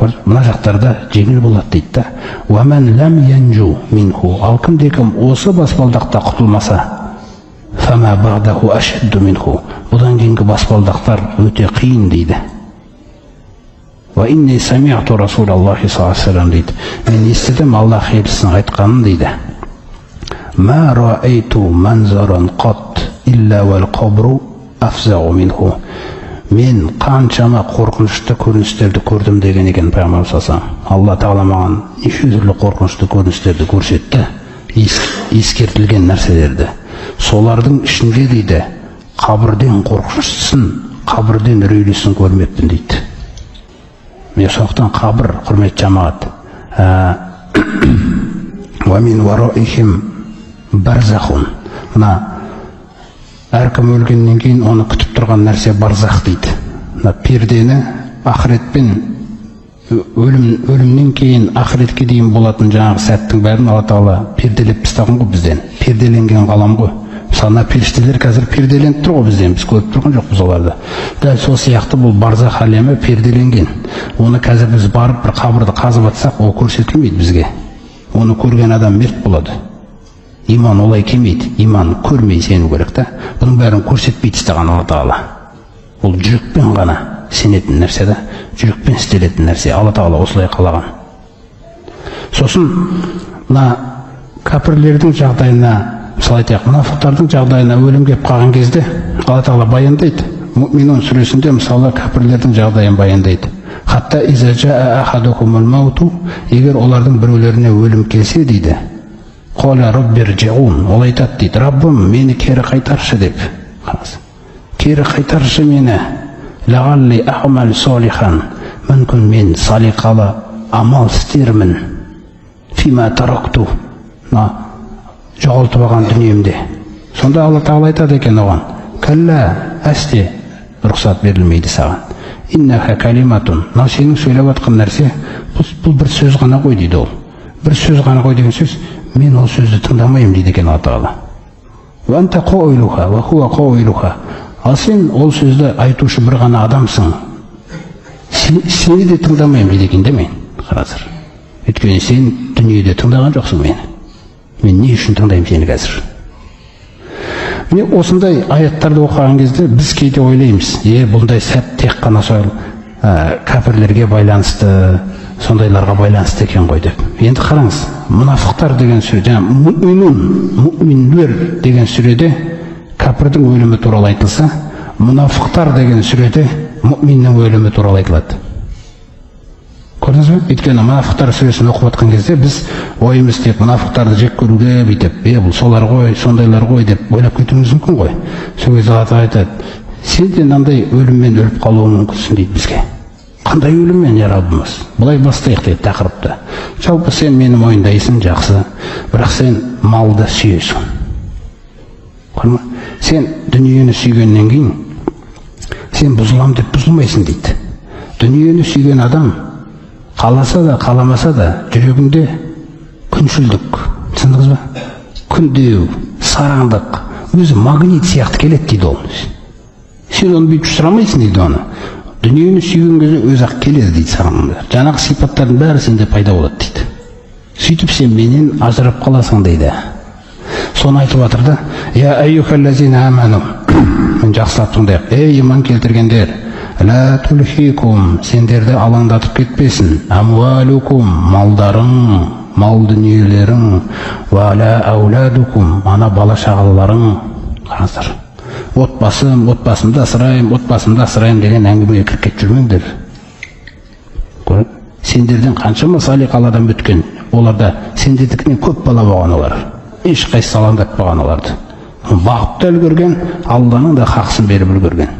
Speaker 2: Мына жақтарда жеңіл болады дейді да. Уәмән ләм янжу минху, ал кімде-кім осы баспалдақта құтылмаса, фәмә бағдаху ашадду минху, бұдан кейінгі баспалдақтар өте қиын дейді. Ва инни самиъту Расулаллахи саллаллаху алейхи ва саллям дейді. Мен естідім Аллах елшісінің айтқанын дейді. Ма раайту манзаран қат илля вал қабру афзау минху. Мен қаншама қорқынышты көріністерді көрдім деген екен Пайғамбар саллаллаху алейхи ва саллям. Алла Тағала маған неше түрлі қорқынышты көріністерді көрсетті, ескертілген нәрселерді. Солардың ішінде дейді, қабірден қорқыныштысын, қабірден үрейлісін көрмеппін дейді. Мен сондықтан қабір, құрметті жамағат, ва мин вараихим барзахун. Мына әркім өлгеннен кейін оны күтіп тұрған нәрсе барзах дейді. Мына пердені ақыретпен өлімнен кейін ақыретке дейін болатын жаңағы сәттің бәрін Алла Тағала перделеп тастаған ғой бізден. Перделенген ғалам ғой. Мысалы періштелер қазір перделеніп тұр ғой бізден, біз көріп тұрған жоқпыз оларды. Дәл сол сияқты бұл барзах әлемі перделенген. Оны қазір біз барып бір қабірді қазып атсақ, ол көрсетілмейді бізге. Оны көрген адам мерт болады. Иман олай келмейді. Иман көрмей сену керек та. Бұның бәрін көрсетпей тастаған Алла Тағала. Ол жүрекпен ғана сенетін нәрсе да, жүрекпен істелетін нәрсе. Алла Тағала осылай қалаған. Сосын мына кәпірлердің жағдайына, мысалы айтайық, мұнафықтардың жағдайына өлім келіп қалған кезде Алла Тағала баяндайды. Мүъминун сүресінде мысалы кәпірлердің жағдайын баяндайды. Хатта иза жаа ахадухумул мауту, егер олардың біреулеріне өлім келсе дейді, қоля роббирджиун, ол айтады дейді, Раббым, мені кері қайтаршы деп. Кері қайтаршы мені. Лағалли ахмал солихан, мүмкін мен салиқалы амал істермін. Фима таракту, жоғалтып алған дүниемде. Сонда Алла Тағала айтады екен оған, кәллә, әсте, рұқсат берілмейді саған. Иннаха калиматун, мынау сенің сөйлеп жатқан нәрсе, бұл бір сөз ғана ғой дейді ол. Бір сөз ғана ғой деген сөз, мен ол сөзді тыңдамаймын дейді екен Алла Тағала. Ва анта қойлуха, ва хуа қойлуха. Ал сен ол сөзді айтушы бір ғана адамсың. Сені де тыңдамаймын дейді екен де мен. Қазір. Өйткені сен дүниеде тыңдаған жоқсың мені. Мен не үшін тыңдаймын сені қазір? Міне осындай аяттарды оқыған кезде біз кейде ойлаймыз, бұндай сәт тек қана сол кәпірлерге байланысты, сондайларға байланысты екен ғой деп. Енді қараңыз, мұнафықтар деген сүре, жаңа мүъминлер деген сүреде кәпірдің өлімі туралы айтылса, мұнафықтар деген сүреде мүъминнің өлімі туралы айтылады. Көрдіңіз бе? Өйткені мұнафықтар сүресін оқып жатқан кезде біз ойымыз тек мұнафықтарды жек көруге бүйтіп, бұл солар ғой, сондайлар ғой деп ойлап кетуіміз мүмкін ғой. Сол кезде Алла Тағала айтады, сен де мынандай өліммен өліп қалуың мүмкінсің дейді бізге. Қандай өліммен, я Раббымыз? Бұлай бастайық дейді тақырыпты. Жалпы сен мені мойындайсың, жақсы, бірақ сен малды сүйесің. Сен дүниені сүйгеннен кейін сен бұзылам деп бұзылмайсың дейді. Дүниені сүйген адам қаласа да, қаламаса да жүрегінде күншілдік, түсіндіңіз ба? Күндеу, сараңдық, өзі магнит сияқты келеді дейді ол. Сен оны бүйтіп сұрамайсың дейді оны. Дүниені сүйген кезде өзі ақ келеді дейді саған. Жаңағы сипаттардың бәрі сенде пайда болады дейді. Сөйтіп сен менен ажырап қаласың дейді. Соны айтып жатыр да, я айюхаллазина аману, мен жақсылап тыңдайық, ей иман келтіргендер, ла тулхикум, сендерді алаңдатып кетпесін, амуалукум, малдарың, мал дүниелерің, ва ла ауладукум, ана бала шағаларың. Қараңыздар, отбасымды асырайым деген әңгімеге кіріп кетіп жүрмеңдер. Сендерден қаншама салиқалы адам өткен, оларда сендердікінен көп бала болған олар. Ешқайсысы алаңдатпаған оларды. Бағыпты үлгерген, Алланың да хақсын беріп үлгерген.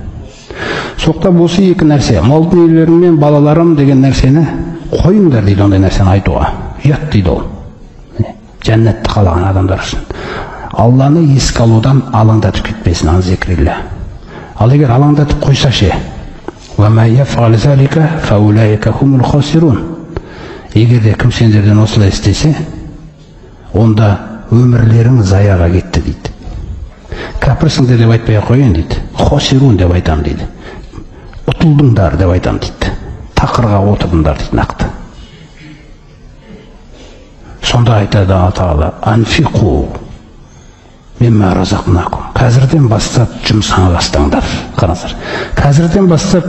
Speaker 2: Соқтап осы екі нәрсе, мал дүниелерім мен балаларым деген нәрсені қойыңдар дейді, ондай нәрсені айтуға. Ұят дейді ол. Жәннатты қалаған адамдар үшін. Алланы еске алудан алаңдатып кетпесін, ан зикрилля. Ал егер алаңдатып қойса ше, وَمَا يَفْعَلْ ذَلِكَ فَأُولَٰئِكَ هُمُ الْخَاسِرُونَ. Егер де кім сендерден осылай істесе, онда өмірлерің заяға кетті дейді. Кәпірсіңдер деп айтпай қойын дейді. Хосирун деп айтам дейді. Ұтылдыңдар деп айтам дейді. Тақырға отырдыңдар дейді нақты. Сонда айтады Алла Тағала, анфиқу мимма разақнакум. Қазірден бастап жұмсаңа бастаңдар. Қараңыздар. Қазірден бастап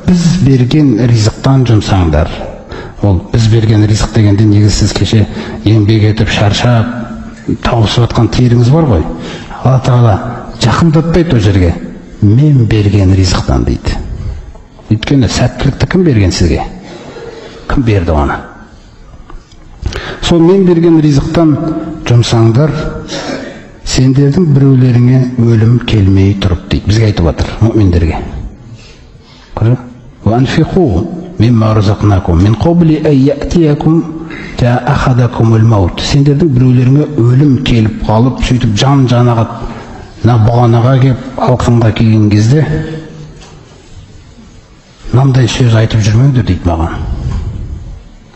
Speaker 2: біз берген ризықтан жұмсаңдар. Ол біз берген ризық дегенде негізі сіз кеше еңбек етіп шаршап тауысып жатқан теріңіз бар ғой. Алла Тағала жақындатпайды ол жерге. Мен берген ризықтан дейді. Өйткені сәттілікті кім берген сізге? Кім берді оны? Сол мен берген ризықтан жұмсаңдар, сендердің біреулеріңе өлім келмей тұрып дейді. Бізге айтып жатыр, мүъминдерге. Ванфиқу мимма разақнакум мин қобли ан яътиякум ахадакумул маут. Сендердің біреулеріңе өлім келіп қалып, сөйтіп жан-жанаға бұғанаға келіп, алқымға келген кезде мынандай сөз айтып жүрмеңдер дейді маған.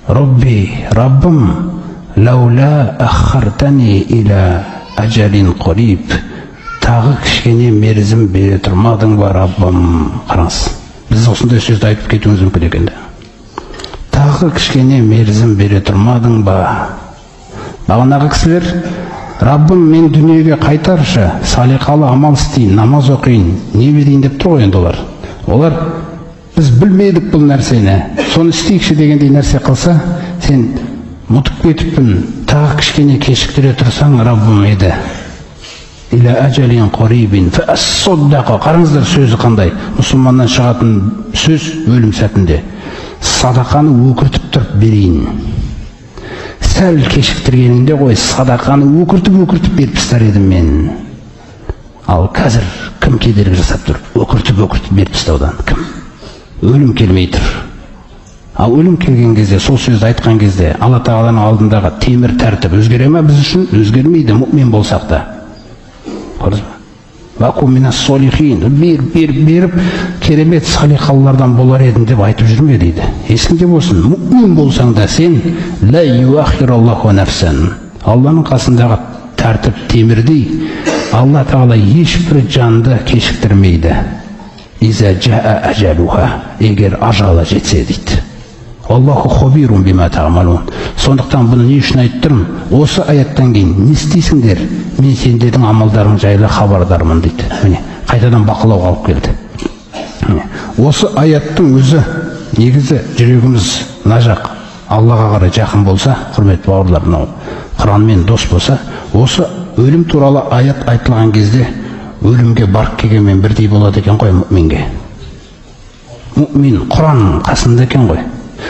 Speaker 2: Робби, Раббым, лаула аххартани иля ажалин қариб, тағы кішкене мерзім бере тұрмадың ба, Раббым. Қараңыз, біз осындай сөзді айтып кетуіміз мүмкін екен. Тағы кішкене мерзім бере тұрмадың ба? Бағанағы кісілер, Раббым, мен дүниеге қайтаршы, салиқалы амал істейін, намаз оқиын, не берейін деп тұр ғой енді олар. Олар, біз білмедік бұл нәрсені, соны істейікші дегендей нәрсе қылса, сен мұтып кетіппін, тағы кішкене кешіктіре тұрсаң, Раббым еді. Иля ажалин қарибин фәссоддақа. Қараңыздар сөзі қандай? Мұсылманнан шығатын сөз өлім сәтінде. Садақаны өкіртіп тұрып берейін. Сәл кешіктіргенінде ғой, садақаны өкіртіп беріп тастар едім мен. Ал қазір кім кедергі жасап тұр? Өкіртіп беріп тастаудан кім? Өлім келмей тұр. Ал өлім келген кезде, сол сөзді айтқан кезде, Алла Тағаланың алдындағы темір тәртіп өзгере ме біз үшін? Өзгермейді, мұъмин болсақ да. Көрдіңіз бе? Ваку минас солихин, беріп керемет салихалардан болар едім деп айтып жүрме дейді. Есіңде болсын, мұъмин болсаң да сен ла юахираллаху нафсан. Алланың қасындағы тәртіп темірдей, Алла Тағала ешбір жанды кешіктірмейді. Иза жаа ажалуха, егер ажалы жетсе дейді. Аллаху хабирун бима таъмалун. Сондықтан бұны не үшін айттым? Осы аяттан кейін не істейсіңдер? Мен сендердің амалдарың жайлы хабардармын дейді. Міне, қайтадан бақылауға алып келді. Осы аяттың өзі негізі жүрегіміз мына жақ Аллаға қарай жақын болса, құрметті бауырлар, мынау Құранмен дос болса, осы өлім туралы аят айтылған кезде өлімге барып келгенмен бірдей болады екен ғой мұъминге. Мұъмин Құран қасында екен ғой.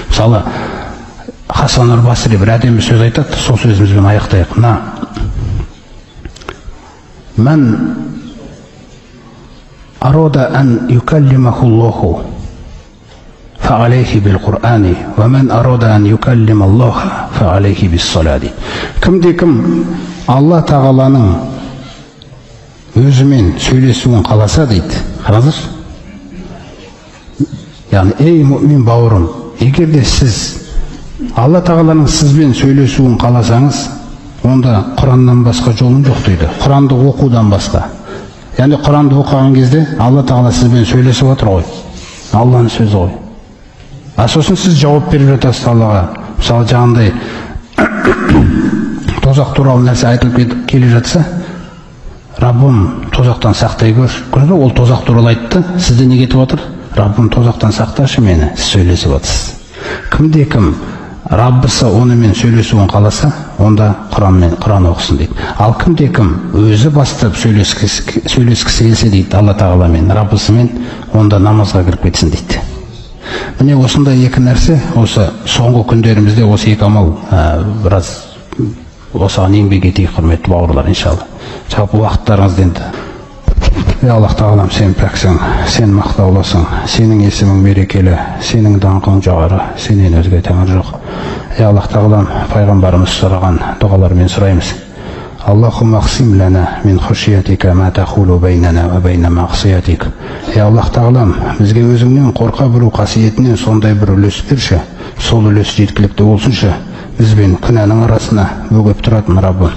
Speaker 2: Мысалы, Хасан аль-Басри бір әдемі сөз айтады, сол сөзімізбен аяқтайық. Мән арада ән юкаллимахуллаху фаалейхи бил Құр'ани, ва мән арада ән юкаллималлаха фаалейхи бис салади. Кімде-кім Алла Тағаланың өзімен сөйлесуін қаласа дейді. Қараңыздар. Яғни, ей мұъмин бауырым, егер де сіз Алла Тағаланың сізбен сөйлесуін қаласаңыз, онда Құраннан басқа жолың жоқ дейді. Құранды оқудан басқа. Яғни Құранды оқыған кезде Алла Тағала сізбен сөйлесіп отыр ғой. Алланың сөзі ғой. Сосын сіз жауап беріп жатасыз Аллаға. Мысалы, жаңағындай тозақ туралы нәрсе айтылып келе жатса, Раббым тозақтан сақтай көр. Көрді, ол тозақ туралы айтты, сізде не кетіп отыр? Раббым тозақтан сақташы мені, сіз сөйлесіп отырсыз. Кімде-кім Раббысы онымен сөйлесуін қаласа, онда Құран оқысын дейді. Ал кімде-кім өзі бастап сөйлескісі келсе дейді Алла Тағаламен, Раббысымен, онда намазға кіріп кетсін дейді. Міне осындай екі нәрсе, осы соңғы күндерімізде осы екі амал біраз осыған еңбек етейік, құрметті бауырлар, иншалла. Жалпы уақыттарыңызды енді. Аллах Тағалам, сен пәксің, сен мақтаулысың, сенің есімің берекелі, сенің даңқың жоғары, сенен өзге тәңір жоқ. Аллах Тағалам, пайғамбарымыз сұраған дұғалармен сұраймыз. Аллахумма қсим лана мин хушиятика ма тахулу бейнана ва бейна мағсиятик. Аллах Тағалам, бізге өзіңнен қорқа білу қасиетінен сондай бір үлес берші, сол үлес жеткілікті болсыншы, бізбен күнәнің арасына бөгіп тұратын Раббым.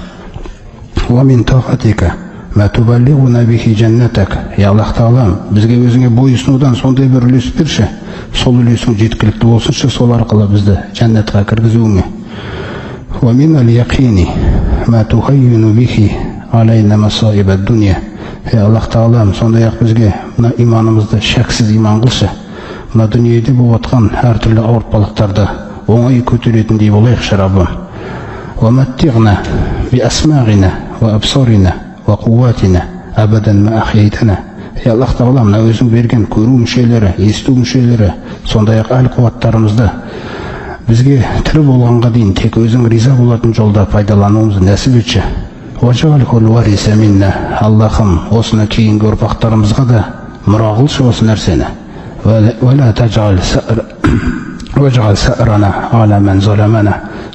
Speaker 2: Ва мин тағатика ма тубаллигуна бихи жаннатак. Аллах Тағалам, бізге өзіңе бойұсынудан сондай бір үлес берші, сол үлесің жеткілікті болсыншы, сол арқылы бізді жәннатқа кіргізуіңе. Ва мин ал-яқини ма тухаййину бихи алайна масаиба дуния. Аллах Тағалам, сондай-ақ бізге мына иманымызды шәксіз иман қылшы, мына дүниеде болып отқан әртүрлі ауыртпалықтарды оңай көтеретіндей болайықшы, Раббым. Ва маттиғна би асмағина ва абсарина ва қуатина абадан ма ахияйтана. Аллах Тағала, мына өзің берген көру мүшелері, есту мүшелері, сондай-ақ әл-қуаттарымызды бізге тірі болғанға дейін тек өзің риза болатын жолда пайдалануымызды нәсіп етші. Аллахым, осыны кейінгі ұрпақтарымызға да мұра қылшы осы нәрсені.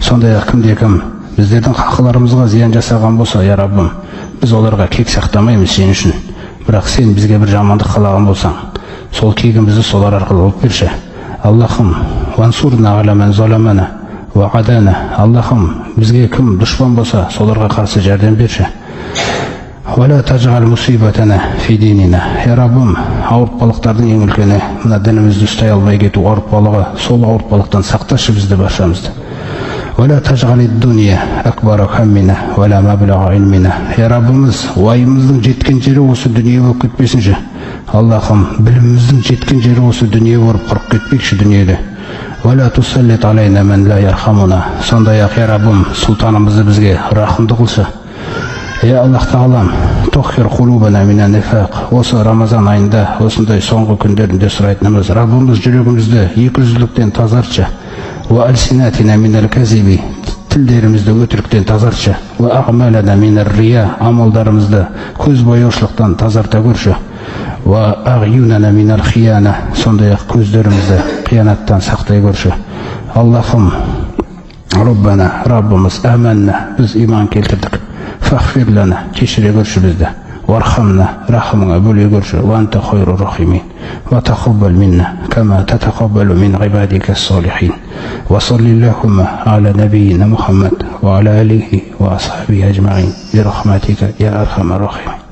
Speaker 2: Сондай-ақ кімде-кім біздердің хақыларымызға зиян жасаған болса, я Раббым, біз оларға кек сақтамаймыз сен үшін. Бірақ сен бізге бір жамандық қалаған болсаң, сол кегімізді солар арқылы алып берші. Аллахым, вансурна аля мен заламана ва адана, Аллахым бізге кім дұшпан болса соларға қарсы жәрдем берші. Вала тажғал мусибатана фи динина. Раббым, ауыртпалықтардың ең үлкені мына дінімізді ұстай алмай кету ауыртпалығы, сол ауыртпалықтан сақташы бізді баршамызды. Вала тажғали дуния акбара хаммина вала маблага илмина. Раббымыз, уайымыздың жеткен жері осы дүние болып кетпесінші. Аллахым, біліміміздің жеткен жері осы дүние болып құрып кетпекші дүниеде. Вала тусаллит алайна мен ла ярхамуна. Сондай-ақ, Раббым, сұлтанымызды бізге рахымды қылшы. Я Аллах Тағалам, тохир қулубана мина нифақ. Осы Рамазан айында, осындай соңғы күндерінде сұрайтынымыз, Раббымыз жүрегімізді екіжүзділіктен тазартшы. Ва алсинатина минал казиби, тілдерімізді өтіріктен тазартшы. Ва ағмалана минар рия, амалдарымызды көз бояушылықтан тазарта көрші. Ва ағюнана минал хияна, сондай-ақ көздерімізді қиянаттан сақтай көрші. Аллахым, Раббана, Раббымыз, аманна, біз иман келтірдік. Фахфир лана, кешіре көрші бізді. Вархамна, рахымыңа бөле көрші. Ванта хойру рахимин. Ва тақуббал минна, кама татақуббалу мин ғибадика салихин. Ва саллиллахумма аля набиина Мухаммад, ва аля алихи ва асхаби ажмаин. Би рахматика, я архамар рахимин.